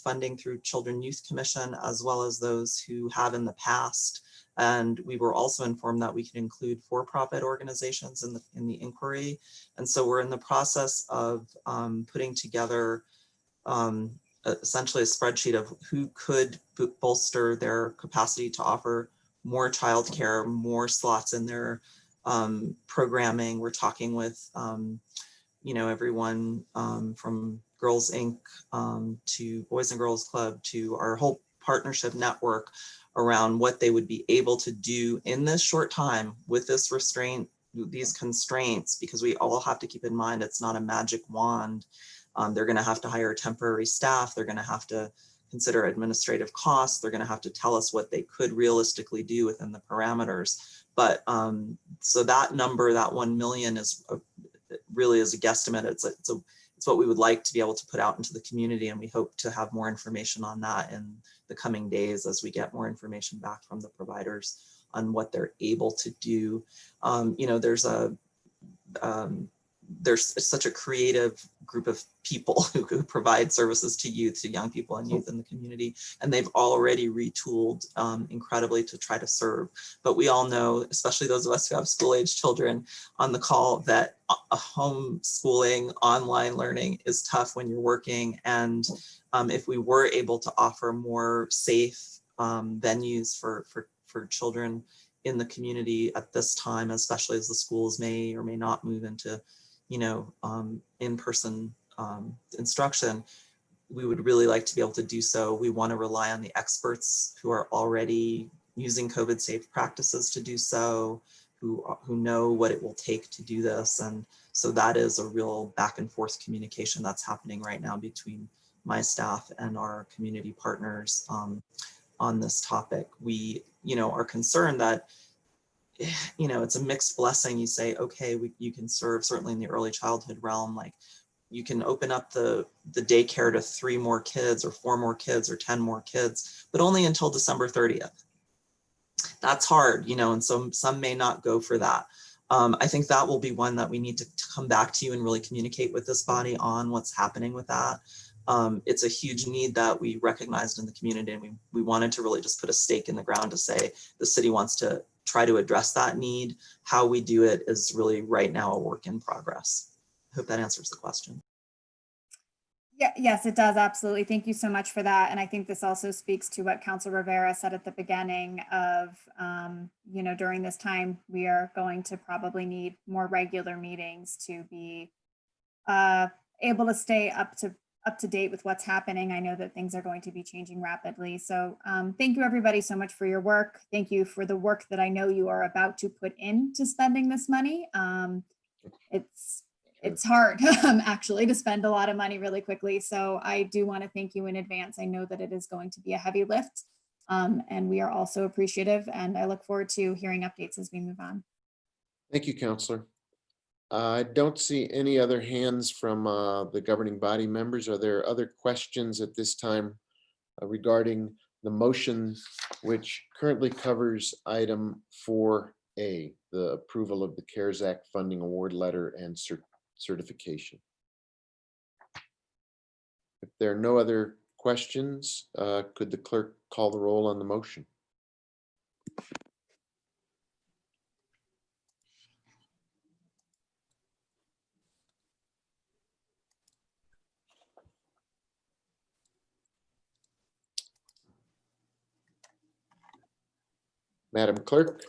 funding through Children Youth Commission, as well as those who have in the past. And we were also informed that we can include for-profit organizations in the inquiry. And so we're in the process of putting together essentially a spreadsheet of who could bolster their capacity to offer more childcare, more slots in their programming. We're talking with everyone from Girls Inc. To Boys and Girls Club to our whole partnership network around what they would be able to do in this short time with this restraint, these constraints, because we all have to keep in mind it's not a magic wand. They're going to have to hire temporary staff. They're going to have to consider administrative costs. They're going to have to tell us what they could realistically do within the parameters. But so that number, that 1 million is really is a guesstimate. It's what we would like to be able to put out into the community. And we hope to have more information on that in the coming days as we get more information back from the providers on what they're able to do. There's such a creative group of people who provide services to youth, to young people and youth in the community, and they've already retooled incredibly to try to serve. But we all know, especially those of us who have school-age children on the call, that homeschooling, online learning is tough when you're working. And if we were able to offer more safe venues for children in the community at this time, especially as the schools may or may not move into in-person instruction, we would really like to be able to do so. We want to rely on the experts who are already using COVID safe practices to do so, who know what it will take to do this. And so that is a real back and forth communication that's happening right now between my staff and our community partners on this topic. We, are concerned that it's a mixed blessing. You say, okay, you can serve certainly in the early childhood realm, like you can open up the daycare to 3 more kids or 4 more kids or 10 more kids, but only until December 30th. That's hard, and so some may not go for that. I think that will be one that we need to come back to you and really communicate with this body on what's happening with that. It's a huge need that we recognized in the community, and we wanted to really just put a stake in the ground to say the city wants to try to address that need. How we do it is really right now a work in progress. I hope that answers the question.
Yeah, yes, it does. Absolutely. Thank you so much for that. And I think this also speaks to what Councilor Rivera said at the beginning of, during this time, we are going to probably need more regular meetings to be able to stay up to date with what's happening. I know that things are going to be changing rapidly. So thank you everybody so much for your work. Thank you for the work that I know you are about to put into spending this money. It's hard actually to spend a lot of money really quickly. So I do want to thank you in advance. I know that it is going to be a heavy lift and we are also appreciative, and I look forward to hearing updates as we move on.
Thank you, Councillor. I don't see any other hands from the governing body members. Are there other questions at this time regarding the motion, which currently covers item 4A, the approval of the CARES Act funding award letter and certification? If there are no other questions, could the clerk call the roll on the motion? Madam Clerk?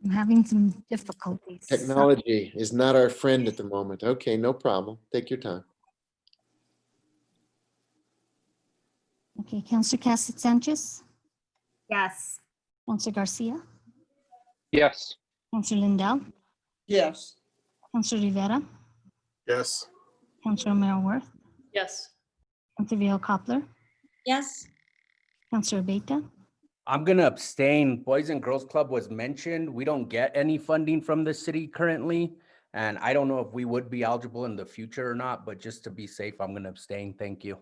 I'm having some difficulties.
Technology is not our friend at the moment. Okay, no problem. Take your time.
Okay, Councilor Cassett Sanchez,
Yes.
Councilor Garcia,
Yes.
Councilor Lindell,
Yes.
Councilor Rivera,
Yes.
Councilor Mayor Worth,
Yes.
Counselor Vihel Coppler,
Yes.
Counselor Beta,
I'm gonna abstain. Boys and Girls Club was mentioned. We don't get any funding from the city currently. And I don't know if we would be eligible in the future or not, but just to be safe, I'm gonna abstain. Thank you.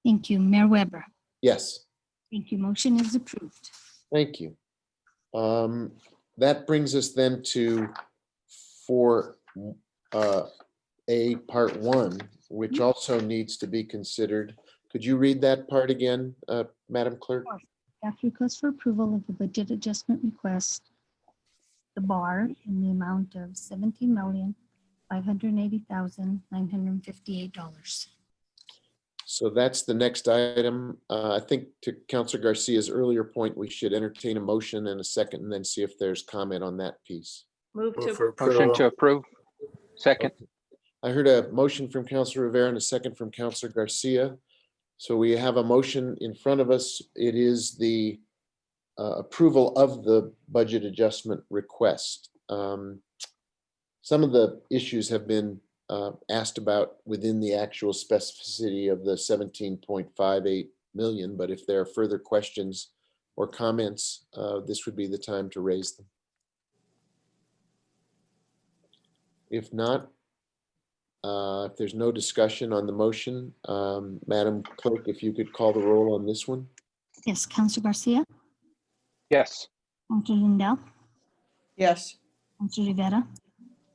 thank you. Mayor Weber,
Yes,
thank you. Motion is approved.
thank you. That brings us then to 4A Part 1, which also needs to be considered. Could you read that part again, Madam Clerk?
Staff request for approval of the budget adjustment request, the bar in the amount of $17,580,958.
So that's the next item. I think to Councilor Garcia's earlier point, we should entertain a motion and a second and then see if there's comment on that piece.
Move to,
Motion to approve. Second.
I heard a motion from Councilor Rivera and a second from Councilor Garcia. So we have a motion in front of us. It is the approval of the budget adjustment request. Some of the issues have been asked about within the actual specificity of the 17.58 million, but if there are further questions or comments, this would be the time to raise them. If not, if there's no discussion on the motion, Madam Clerk, if you could call the roll on this one.
Yes, Counselor Garcia,
Yes.
Counselor Lindell,
Yes.
Counselor Rivera,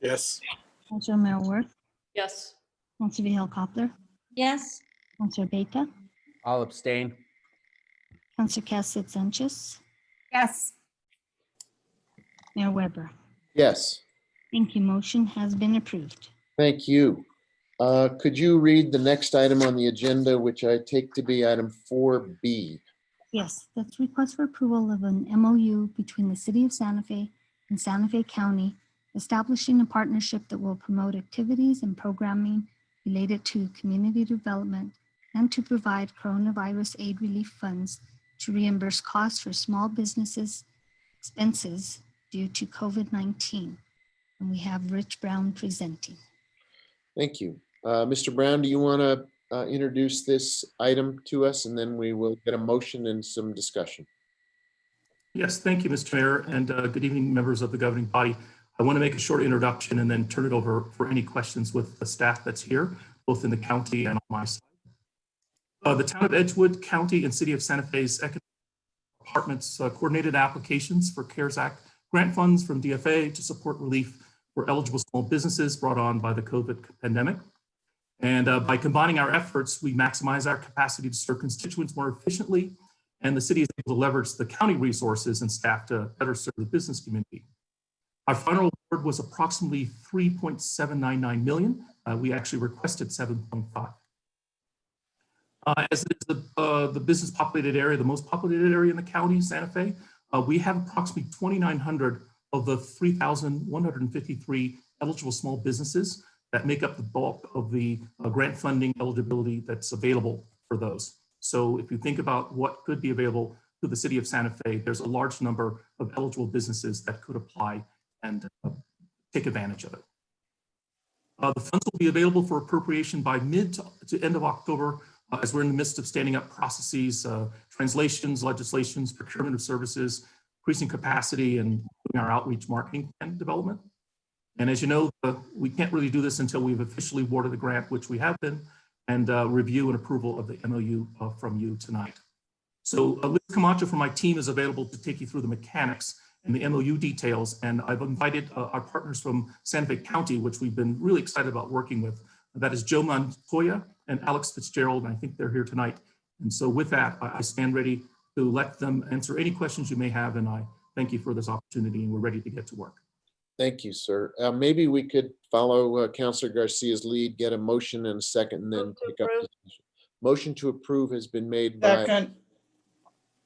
Yes.
Counselor Mayor Worth,
yes.
Counselor Vihel Coppler,
Yes.
Counselor Beta,
I'll abstain.
Counselor Cassidy Sanchez,
Yes.
Mayor Weber.
Yes,
Thank you. Motion has been approved.
thank you. Could you read the next item on the agenda, which I take to be item 4B?
Yes, that's request for approval of an MOU between the City of Santa Fe and Santa Fe County, establishing a partnership that will promote activities and programming related to community development and to provide coronavirus aid relief funds to reimburse costs for small businesses' expenses due to COVID-19. And we have Rich Brown presenting.
Thank you. Mr. Brown, do you want to introduce this item to us, and then we will get a motion and some discussion?
Yes, thank you, Mr. Mayor, and good evening, members of the governing body. I want to make a short introduction and then turn it over for any questions with the staff that's here, both in the county and on my side. The town of Edgewood County and City of Santa Fe's economic departments coordinated applications for CARES Act grant funds from DFA to support relief for eligible small businesses brought on by the COVID pandemic. And by combining our efforts, we maximize our capacity to serve constituents more efficiently, and the city is able to leverage the county resources and staff to better serve the business community. Our final award was approximately 3.799 million. We actually requested 7.5. As it is the business populated area, the most populated area in the county, Santa Fe, we have approximately 2,900 of the 3,153 eligible small businesses that make up the bulk of the grant funding eligibility that's available for those. So if you think about what could be available to the city of Santa Fe, there's a large number of eligible businesses that could apply and take advantage of it. The funds will be available for appropriation by mid to end of October, as we're in the midst of standing up processes, translations, legislations, procurement of services, increasing capacity, and doing our outreach, marketing, and development. And as you know, we can't really do this until we've officially awarded the grant, which we have been, and review and approval of the MOU from you tonight. So Liz Camacho from my team is available to take you through the mechanics and the MOU details. And I've invited our partners from Santa Fe County, which we've been really excited about working with. That is Joe Montoya and Alex Fitzgerald, and I think they're here tonight. And so with that, I stand ready to let them answer any questions you may have, and I thank you for this opportunity, and we're ready to get to work.
Thank you, sir. Maybe we could follow Councilor Garcia's lead, get a motion and a second, and then pick up. Motion to approve has been made by.
Second.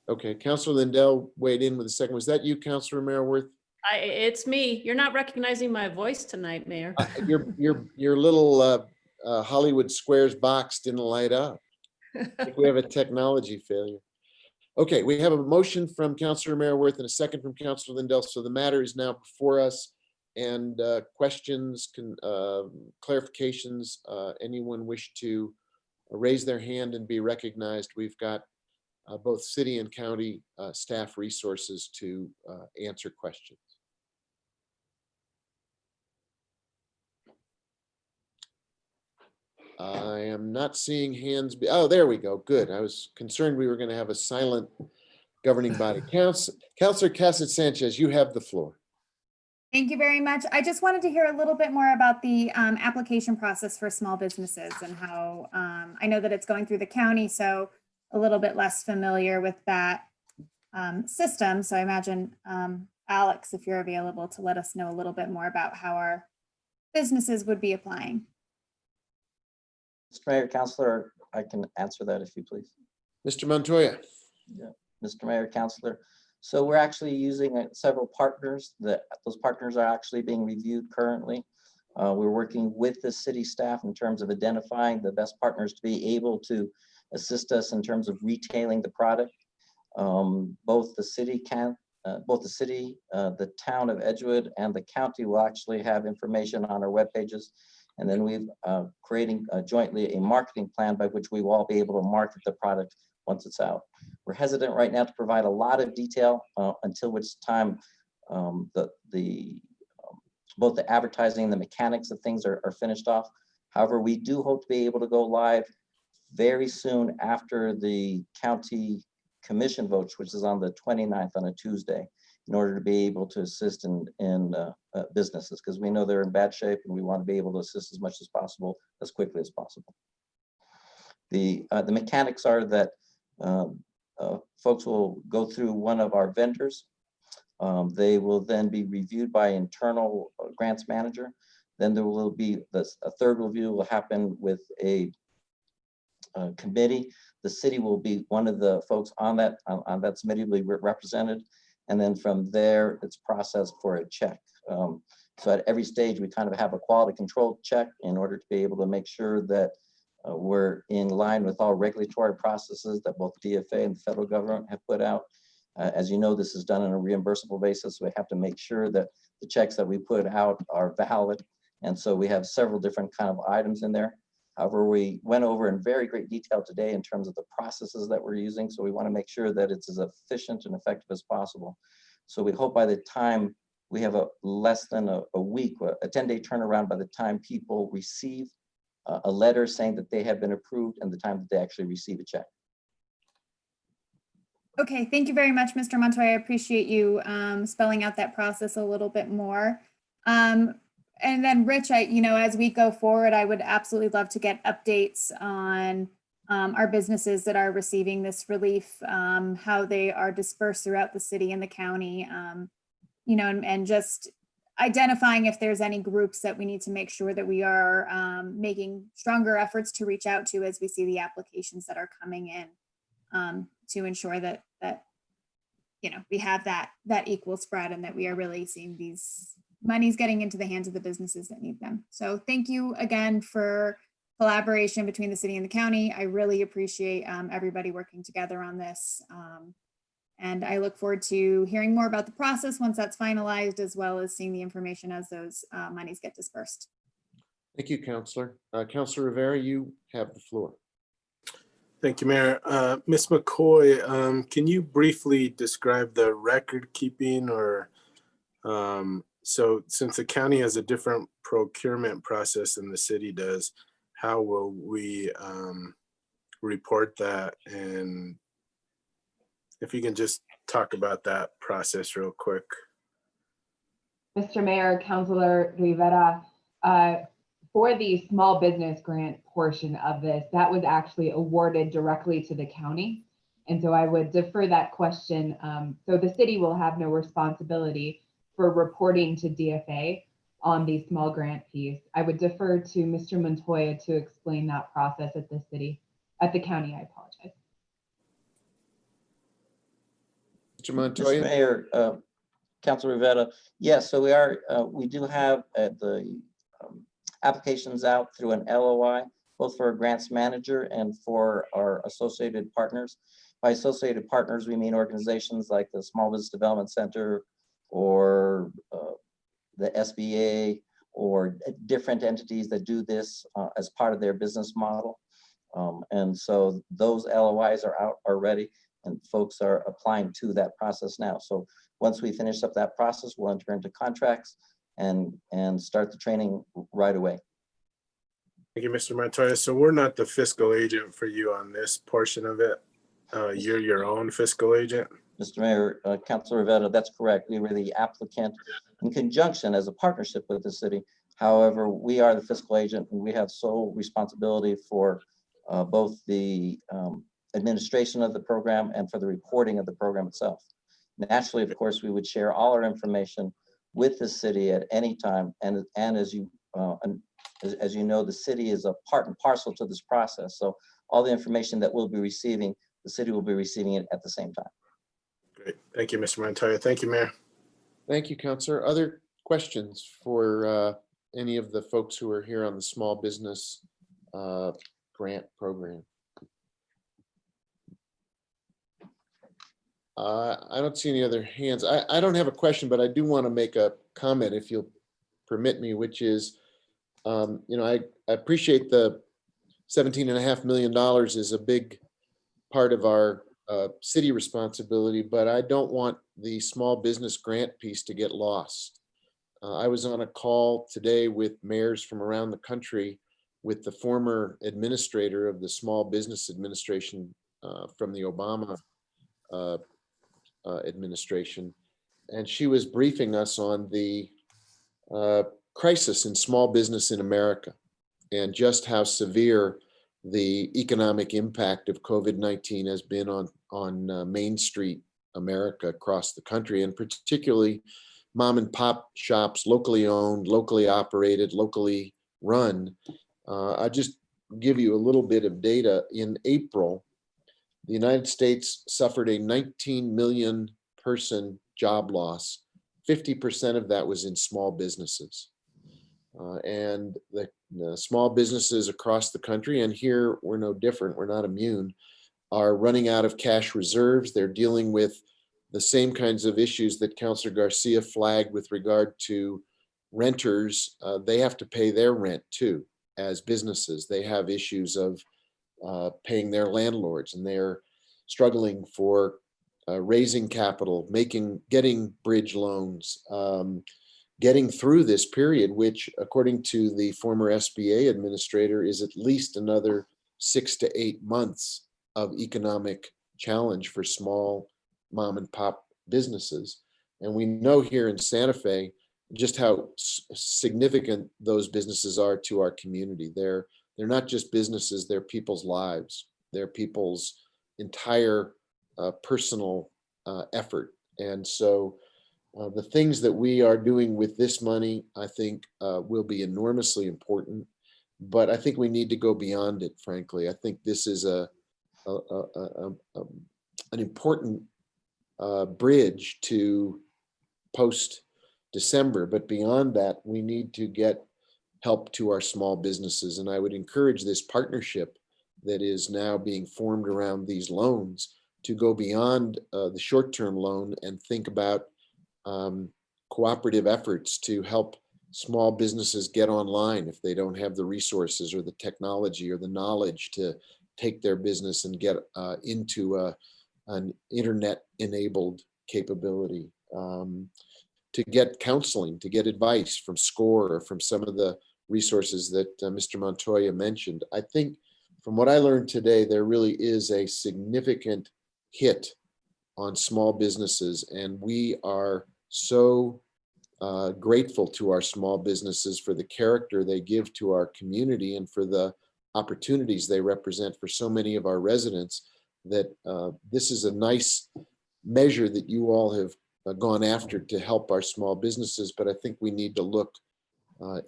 Okay, Councilor Lindell weighed in with a second. Was that you, Councilor Mayorworth?
It's me. You're not recognizing my voice tonight, Mayor.
Your little Hollywood Squares box didn't light up. I think we have a technology failure. Okay, we have a motion from Councilor Mayorworth and a second from Councilor Lindell. So the matter is now before us. And questions, clarifications, anyone wish to raise their hand and be recognized, we've got both city and county staff resources to answer questions. I am not seeing hands. Oh, there we go. Good. I was concerned we were going to have a silent governing body. Councilor Cassett Sanchez, you have the floor.
Thank you very much. I just wanted to hear a little bit more about the application process for small businesses and how, I know that it's going through the county, so a little bit less familiar with that system. So I imagine, Alex, if you're available to let us know a little bit more about how our businesses would be applying.
Mr. Mayor, Councilor, I can answer that if you please.
Mr. Montoya.
Yeah, Mr. Mayor, Councilor. So we're actually using several partners. Those partners are actually being reviewed currently. We're working with the city staff in terms of identifying the best partners to be able to assist us in terms of retailing the product. Both the city, the town of Edgewood, and the county will actually have information on our web pages. And then we've creating jointly a marketing plan by which we will all be able to market the product once it's out. We're hesitant right now to provide a lot of detail until which time both the advertising and the mechanics of things are finished off. However, we do hope to be able to go live very soon after the county commission votes, which is on the 29th on a Tuesday, in order to be able to assist in businesses, because we know they're in bad shape and we want to be able to assist as much as possible, as quickly as possible. The mechanics are that folks will go through one of our vendors. They will then be reviewed by internal grants manager. Then there will be a third review will happen with a committee. The city will be one of the folks on that committee will be represented. And then from there, it's processed for a check. So at every stage, we kind of have a quality control check in order to be able to make sure that we're in line with all regulatory processes that both DFA and the federal government have put out. As you know, this is done on a reimbursable basis. So we have to make sure that the checks that we put out are valid. And so we have several different kind of items in there. However, we went over in very great detail today in terms of the processes that we're using. So we want to make sure that it's as efficient and effective as possible. So we hope by the time we have less than a week, a 10-day turnaround by the time people receive a letter saying that they have been approved and the time that they actually receive a check.
Okay, thank you very much, Mr. Montoya. I appreciate you spelling out that process a little bit more. And then Rich, as we go forward, I would absolutely love to get updates on our businesses that are receiving this relief, how they are dispersed throughout the city and the county, and just identifying if there's any groups that we need to make sure that we are making stronger efforts to reach out to as we see the applications that are coming in, to ensure that we have that equal spread and that we are really seeing these monies getting into the hands of the businesses that need them. So thank you again for collaboration between the city and the county. I really appreciate everybody working together on this. And I look forward to hearing more about the process once that's finalized, as well as seeing the information as those monies get dispersed.
Thank you, Councilor. Councilor Rivera, you have the floor.
Thank you, Mayor. Ms. McCoy, can you briefly describe the record keeping or so since the county has a different procurement process than the city does, how will we report that? And if you can just talk about that process real quick.
Mr. Mayor, Councilor Rivera, for the small business grant portion of this, that was actually awarded directly to the county. And so I would defer that question. So the city will have no responsibility for reporting to DFA on the small grant piece. I would defer to Mr. Montoya to explain that process at the county, I apologize.
Mr. Montoya.
Mr. Mayor, Councilor Rivera, yes, so we do have the applications out through an LOI, both for a grants manager and for our associated partners. By associated partners, we mean organizations like the Small Business Development Center or the SBA or different entities that do this as part of their business model. And so those LOIs are out already, and folks are applying to that process now. So once we finish up that process, we'll enter into contracts and start the training right away.
Thank you, Mr. Montoya. So we're not the fiscal agent for you on this portion of it. You're your own fiscal agent.
Mr. Mayor, Councilor Rivera, that's correct. We were the applicant in conjunction as a partnership with the city. However, we are the fiscal agent and we have sole responsibility for both the administration of the program and for the reporting of the program itself. Naturally, of course, we would share all our information with the city at any time. And as you know, the city is a part and parcel to this process. So all the information that we'll be receiving, the city will be receiving it at the same time.
Great. Thank you, Mr. Montoya. Thank you, Mayor.
Thank you, Counselor. Other questions for any of the folks who are here on the small business grant program? I don't see any other hands. I don't have a question, but I do want to make a comment, if you'll permit me, which is, I appreciate the $17.5 million is a big part of our city responsibility, but I don't want the small business grant piece to get lost. I was on a call today with mayors from around the country with the former administrator of the Small Business Administration from the Obama administration. And she was briefing us on the crisis in small business in America and just how severe the economic impact of COVID-19 has been on Main Street America across the country, and particularly mom and pop shops, locally owned, locally operated, locally run. I'll just give you a little bit of data. In April, the United States suffered a 19 million person job loss. 50% of that was in small businesses. And the small businesses across the country, and here we're no different, we're not immune, are running out of cash reserves. They're dealing with the same kinds of issues that Councilor Garcia flagged with regard to renters. They have to pay their rent too as businesses. They have issues of paying their landlords, and they're struggling for raising capital, getting bridge loans, getting through this period, which according to the former SBA administrator is at least another 6 to 8 months of economic challenge for small mom and pop businesses. And we know here in Santa Fe just how significant those businesses are to our community. They're not just businesses, they're people's lives. They're people's entire personal effort. And so the things that we are doing with this money, I think will be enormously important, but I think we need to go beyond it, frankly. I think this is an important bridge to post-December, but beyond that, we need to get help to our small businesses. And I would encourage this partnership that is now being formed around these loans to go beyond the short-term loan and think about cooperative efforts to help small businesses get online if they don't have the resources or the technology or the knowledge to take their business and get into an internet-enabled capability, to get counseling, to get advice from SCORE or from some of the resources that Mr. Montoya mentioned. I think from what I learned today, there really is a significant hit on small businesses, and we are so grateful to our small businesses for the character they give to our community and for the opportunities they represent for so many of our residents, that this is a nice measure that you all have gone after to help our small businesses. But I think we need to look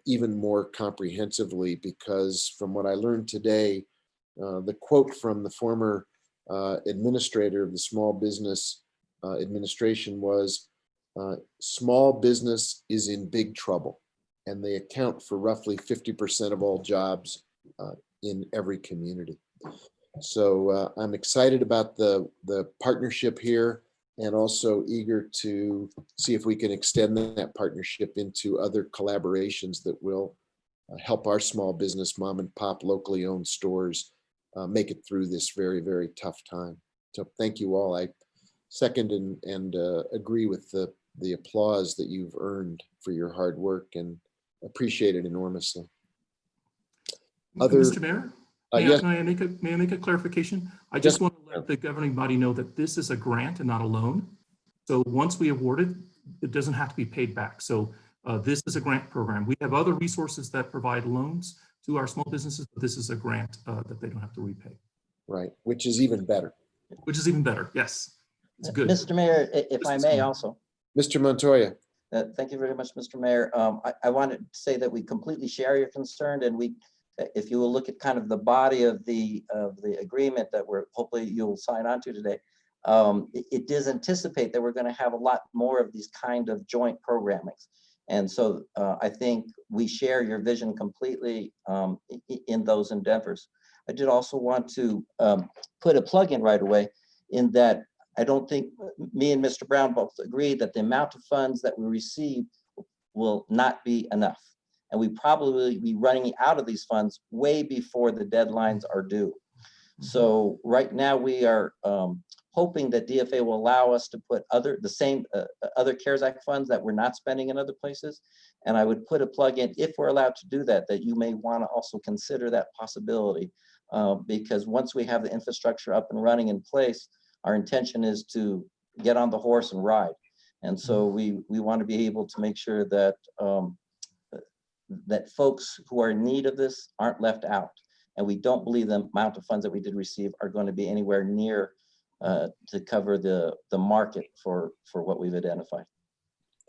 even more comprehensively, because from what I learned today, the quote from the former administrator of the Small Business Administration was, small business is in big trouble, and they account for roughly 50% of all jobs in every community. So I'm excited about the partnership here, and also eager to see if we can extend that partnership into other collaborations that will help our small business, mom and pop, locally owned stores make it through this very, very tough time. So thank you all. I second and agree with the applause that you've earned for your hard work and appreciate it enormously.
Mr. Mayor,
yes.
may I make a clarification? I just want to let the governing body know that this is a grant and not a loan. So once we award it, it doesn't have to be paid back. So this is a grant program. We have other resources that provide loans to our small businesses, but this is a grant that they don't have to repay.
Right, which is even better.
Which is even better, yes. It's good.
Mr. Mayor, if I may also.
Mr. Montoya.
Thank you very much, Mr. Mayor. I wanted to say that we completely share your concern, and if you will look at kind of the body of the agreement that hopefully you'll sign on to today, it does anticipate that we're going to have a lot more of these kind of joint programmings. And so I think we share your vision completely in those endeavors. I did also want to put a plug in right away in that I don't think me and Mr. Brown both agree that the amount of funds that we receive will not be enough. And we probably be running out of these funds way before the deadlines are due. So right now we are hoping that DFA will allow us to put other CARES Act funds that we're not spending in other places. And I would put a plug in, if we're allowed to do that, that you may want to also consider that possibility. Because once we have the infrastructure up and running in place, our intention is to get on the horse and ride. And so we want to be able to make sure that that folks who are in need of this aren't left out. And we don't believe the amount of funds that we did receive are going to be anywhere near to cover the market for what we've identified.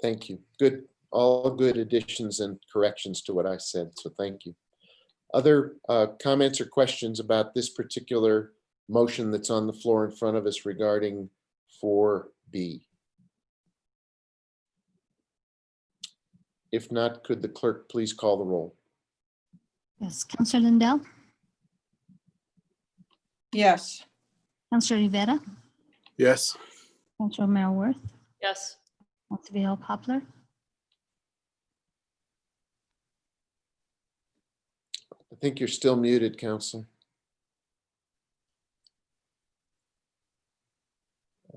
Thank you. Good, all good additions and corrections to what I said. So thank you. Other comments or questions about this particular motion that's on the floor in front of us regarding 4B? If not, could the clerk please call the roll?
Yes, Councillor Lindell,
Yes.
Councillor Rivera,
Yes.
Councillor Merrill-Worth,
Yes.
Councillor Vihel Coppler,
I think you're still muted, Councillor.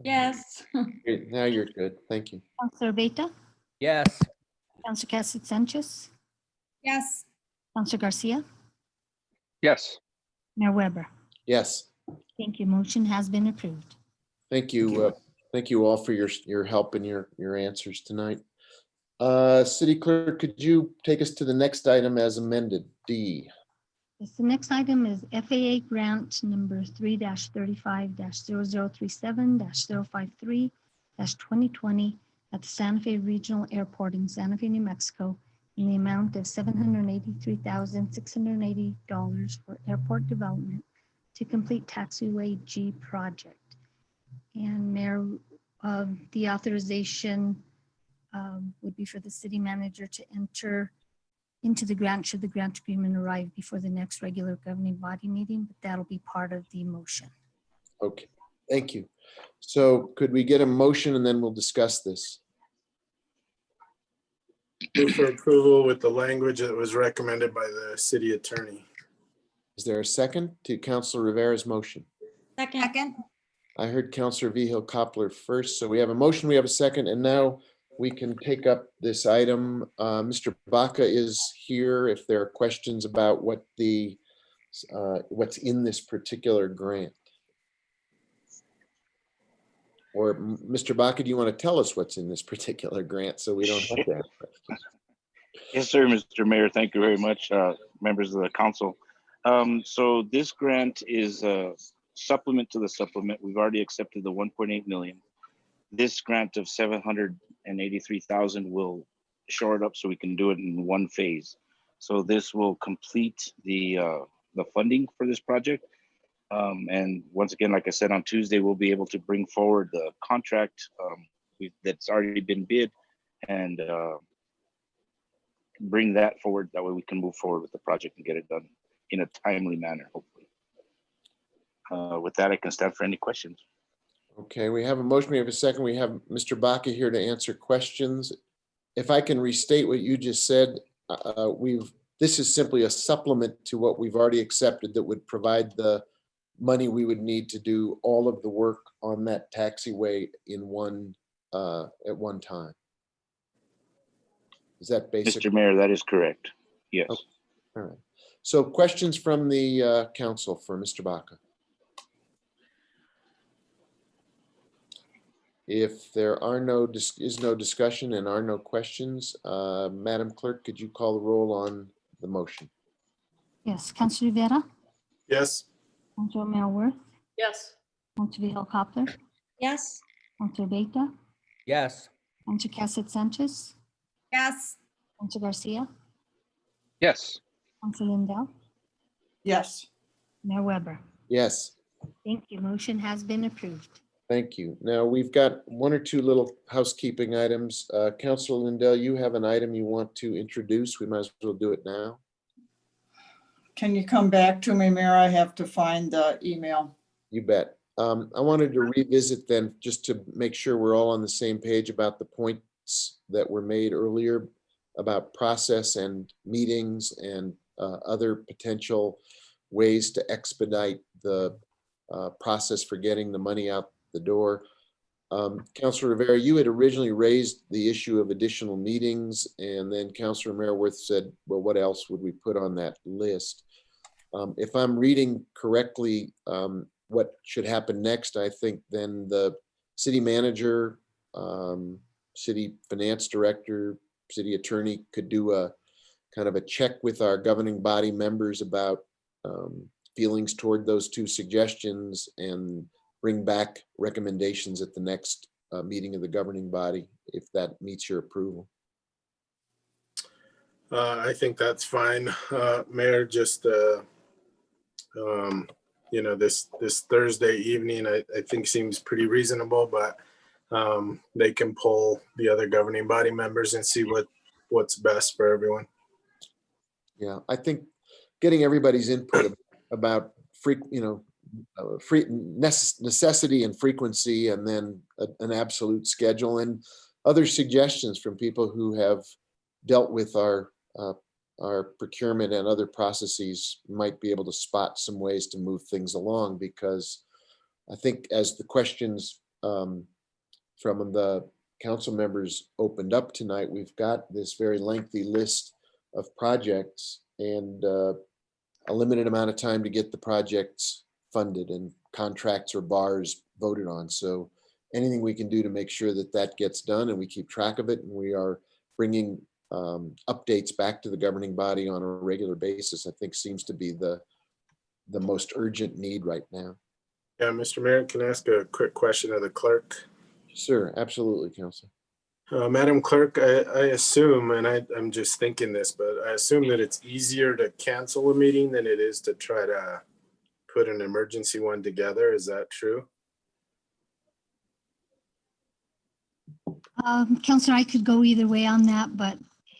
Yes.
Now you're good. Thank you.
Councillor Beta,
Yes.
Councillor Cassidy Sanchez,
Yes.
Councillor Garcia,
Yes.
Mayor Weber.
Yes.
Thank you. Motion has been approved.
Thank you. Thank you all for your help and your answers tonight. City Clerk, could you take us to the next item as amended, D?
Yes, the next item is FAA grant number 3-35-0037-053-2020 at the Santa Fe Regional Airport in Santa Fe, New Mexico, in the amount of $783,680 for airport development to complete taxiway G project. And Mayor, the authorization would be for the city manager to enter into the grant should the grant agreement arrive before the next regular governing body meeting, but that'll be part of the motion.
Okay, thank you. So could we get a motion and then we'll discuss this?
Move for approval with the language that was recommended by the city attorney.
Is there a second to Councilor Rivera's motion?
Second.
I heard Councilor Vihel Coppler first. So we have a motion, we have a second, and now we can take up this item. Mr. Baca is here if there are questions about what's in this particular grant. Or Mr. Baca, do you want to tell us what's in this particular grant so we don't have to ask questions?
Yes, sir, Mr. Mayor. Thank you very much, members of the council. So this grant is a supplement to the supplement. We've already accepted the 1.8 million. This grant of 783,000 will shore it up so we can do it in one phase. So this will complete the funding for this project. And once again, like I said, on Tuesday, we'll be able to bring forward the contract that's already been bid and bring that forward. That way we can move forward with the project and get it done in a timely manner, hopefully. With that, I can stand for any questions.
Okay, we have a motion, we have a second. We have Mr. Baca here to answer questions. If I can restate what you just said, this is simply a supplement to what we've already accepted that would provide the money we would need to do all of the work on that taxiway in one, at one time. Is that basic?
Mr. Mayor, that is correct. Yes.
Okay. All right. So questions from the council for Mr. Baca? If there are is no discussion and are no questions, Madam Clerk, could you call the roll on the motion?
Yes, Councilor Rivera,
Yes.
Councilor Mayor Worth,
Yes.
Councilor Vihel Coppler,
Yes.
Councilor Beta,
Yes.
Councilor Cassett Sanchez,
Yes.
Councilor Garcia,
Yes.
Councilor Lindell,
Yes.
Mayor Weber.
Yes.
Thank you. Motion has been approved.
Thank you. Now, we've got one or two little housekeeping items. Councilor Lindell, you have an item you want to introduce. We might as well do it now.
Can you come back to me, Mayor? I have to find the email.
You bet. I wanted to revisit then, just to make sure we're all on the same page about the points that were made earlier about process and meetings and other potential ways to expedite the process for getting the money out the door. Councilor Rivera, you had originally raised the issue of additional meetings, and then Councilor Mayorworth said, well, what else would we put on that list? If I'm reading correctly, what should happen next, I think then the city manager, city finance director, city attorney could do a kind of a check with our governing body members about feelings toward those two suggestions and bring back recommendations at the next meeting of the governing body, if that meets your approval.
I think that's fine. Mayor, just, you know, this Thursday evening, I think seems pretty reasonable, but they can poll the other governing body members and see what's best for everyone.
Yeah, I think getting everybody's input about necessity and frequency, and then an absolute schedule, and other suggestions from people who have dealt with our procurement and other processes might be able to spot some ways to move things along, because I think as the questions from the council members opened up tonight, we've got this very lengthy list of projects and a limited amount of time to get the projects funded and contracts or bars voted on. So anything we can do to make sure that that gets done and we keep track of it, and we are bringing updates back to the governing body on a regular basis, I think seems to be the most urgent need right now.
Yeah, Mr. Mayor, can I ask a quick question of the clerk?
Sure, absolutely, Councilor.
Madam Clerk, I assume, and I'm just thinking this, but I assume that it's easier to cancel a meeting than it is to try to put an emergency one together. Is that true?
Councilor, I could go either way on that, but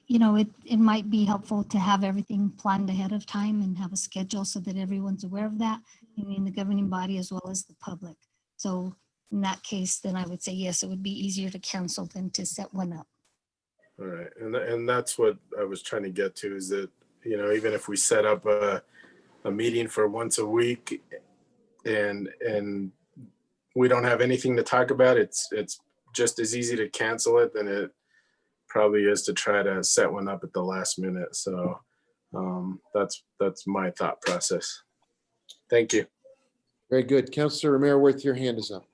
you know, it might be helpful to have everything planned ahead of time and have a schedule so that everyone's aware of that. I mean, the governing body as well as the public. So in that case, then I would say, yes, it would be easier to cancel than to set one up.
All right, and that's what I was trying to get to, is that, you know, even if we set up a meeting for once a week and we don't have anything to talk about, it's just as easy to cancel it than it probably is to try to set one up at the last minute. So that's my thought process. Thank you.
Very good. Councilor Mayorworth, your hand is up.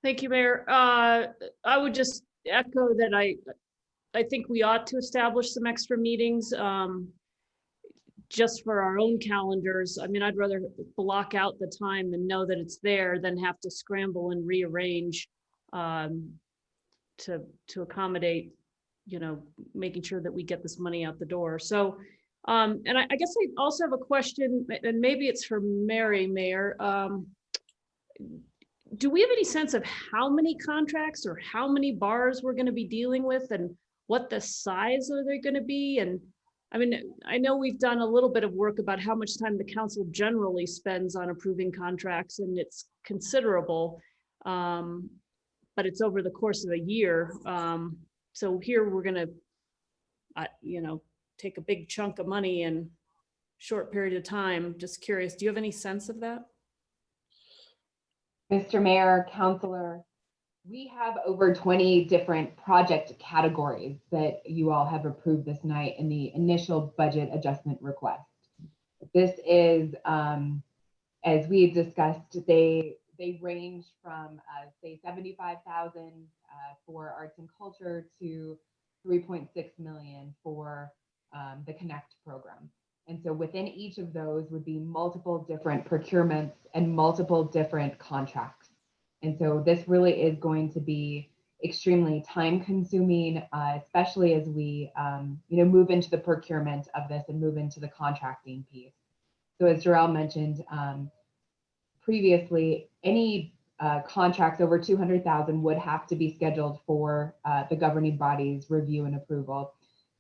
Thank you, Mayor. I would just echo that I think we ought to establish some extra meetings just for our own calendars. I mean, I'd rather block out the time and know that it's there than have to scramble and rearrange to accommodate, you know, making sure that we get this money out the door. So, and I guess I also have a question, and maybe it's for Mary, Mayor. Do we have any sense of how many contracts or how many bars we're going to be dealing with, and what the size are they going to be? And I mean, I know we've done a little bit of work about how much time the council generally spends on approving contracts, and it's considerable, but it's over the course of a year. So here we're going to, you know, take a big chunk of money in a short period of time. Just curious, do you have any sense of that?
Mr. Mayor, Councilor, we have over 20 different project categories that you all have approved this night in the initial budget adjustment request. This is, as we had discussed, they range from say 75,000 for arts and culture to 3.6 million for the Connect program. And so within each of those would be multiple different procurements and multiple different contracts. And so this really is going to be extremely time consuming, especially as we move into the procurement of this and move into the contracting piece. So as Jarrell mentioned previously, any contracts over 200,000 would have to be scheduled for the governing body's review and approval.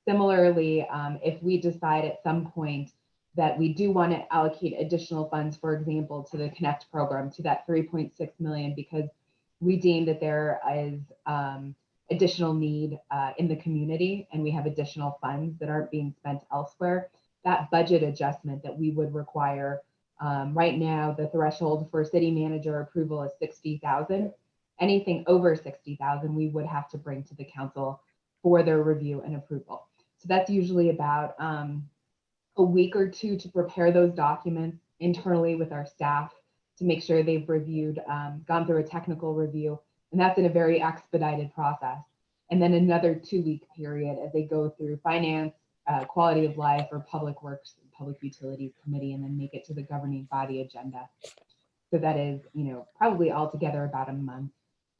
Similarly, if we decide at some point that we do want to allocate additional funds, for example, to the Connect program, to that 3.6 million, because we deem that there is additional need in the community and we have additional funds that aren't being spent elsewhere, that budget adjustment that we would require, right now, the threshold for city manager approval is 60,000. Anything over 60,000, we would have to bring to the council for their review and approval. So that's usually about a week or two to prepare those documents internally with our staff to make sure they've reviewed, gone through a technical review, and that's in a very expedited process. And then another 2-week period as they go through finance, quality of life, or public works, public utilities committee, and then make it to the governing body agenda. So that is, probably altogether about a month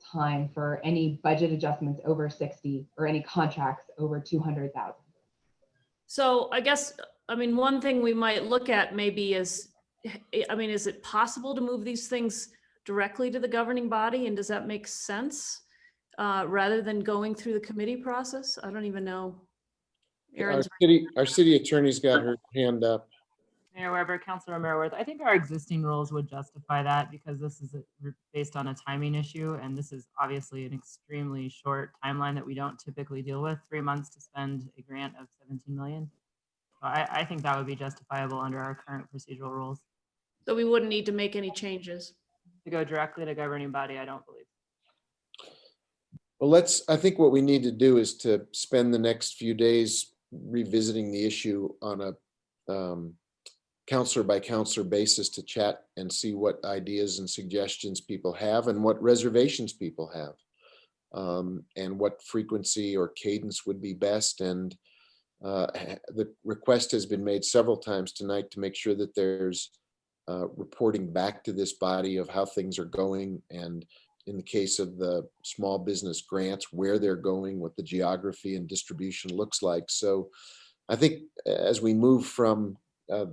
time for any budget adjustments over 60 or any contracts over 200,000.
So I guess, one thing we might look at maybe is, is it possible to move these things directly to the governing body? And does that make sense rather than going through the committee process? I don't even know.
Our city attorney's got her hand up.
Mayor Weber, Councilor Merworth, I think our existing rules would justify that because this is based on a timing issue. And this is obviously an extremely short timeline that we don't typically deal with, 3 months to spend a grant of 17 million. So I think that would be justifiable under our current procedural rules.
So we wouldn't need to make any changes.
To go directly to governing body, I don't believe.
Well, I think what we need to do is to spend the next few days revisiting the issue on a counselor by counselor basis to chat and see what ideas and suggestions people have and what reservations people have, and what frequency or cadence would be best. And the request has been made several times tonight to make sure that there's reporting back to this body of how things are going, and in the case of the small business grants, where they're going, what the geography and distribution looks like. So I think as we move from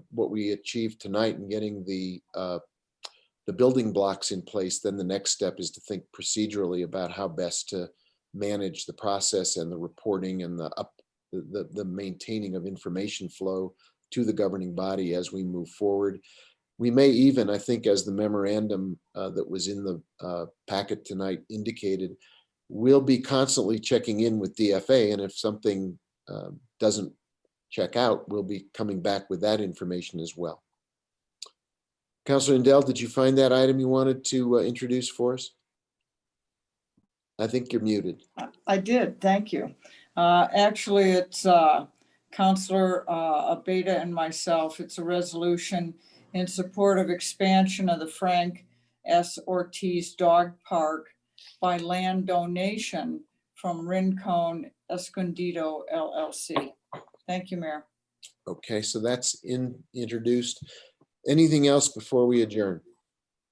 what we achieved tonight and getting the building blocks in place, then the next step is to think procedurally about how best to manage the process and the reporting and the maintaining of information flow to the governing body as we move forward. We may even, I think, as the memorandum that was in the packet tonight indicated, we'll be constantly checking in with DFA, and if something doesn't check out, we'll be coming back with that information as well. Councilor Indell, did you find that item you wanted to introduce for us? I think you're muted.
I did, thank you. Actually, it's Councilor Abeyta and myself. It's a resolution in support of expansion of the Frank S. Ortiz Dog Park by land donation from Rincon Escondido LLC. Thank you, Mayor.
Okay, so that's introduced. Anything else before we adjourn?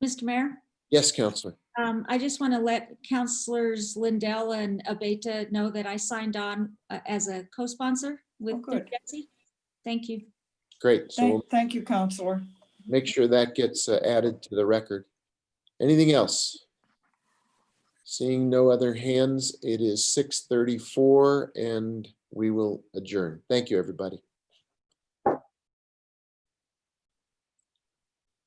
Mr. Mayor?
Yes, Councilor.
I just want to let Councilors Lindell and Abeyta know that I signed on as a co-sponsor with Betsy. Thank you.
Great. So
Thank you, Councilor.
make sure that gets added to the record. Anything else? Seeing no other hands, it is 6:34 and we will adjourn. Thank you, everybody.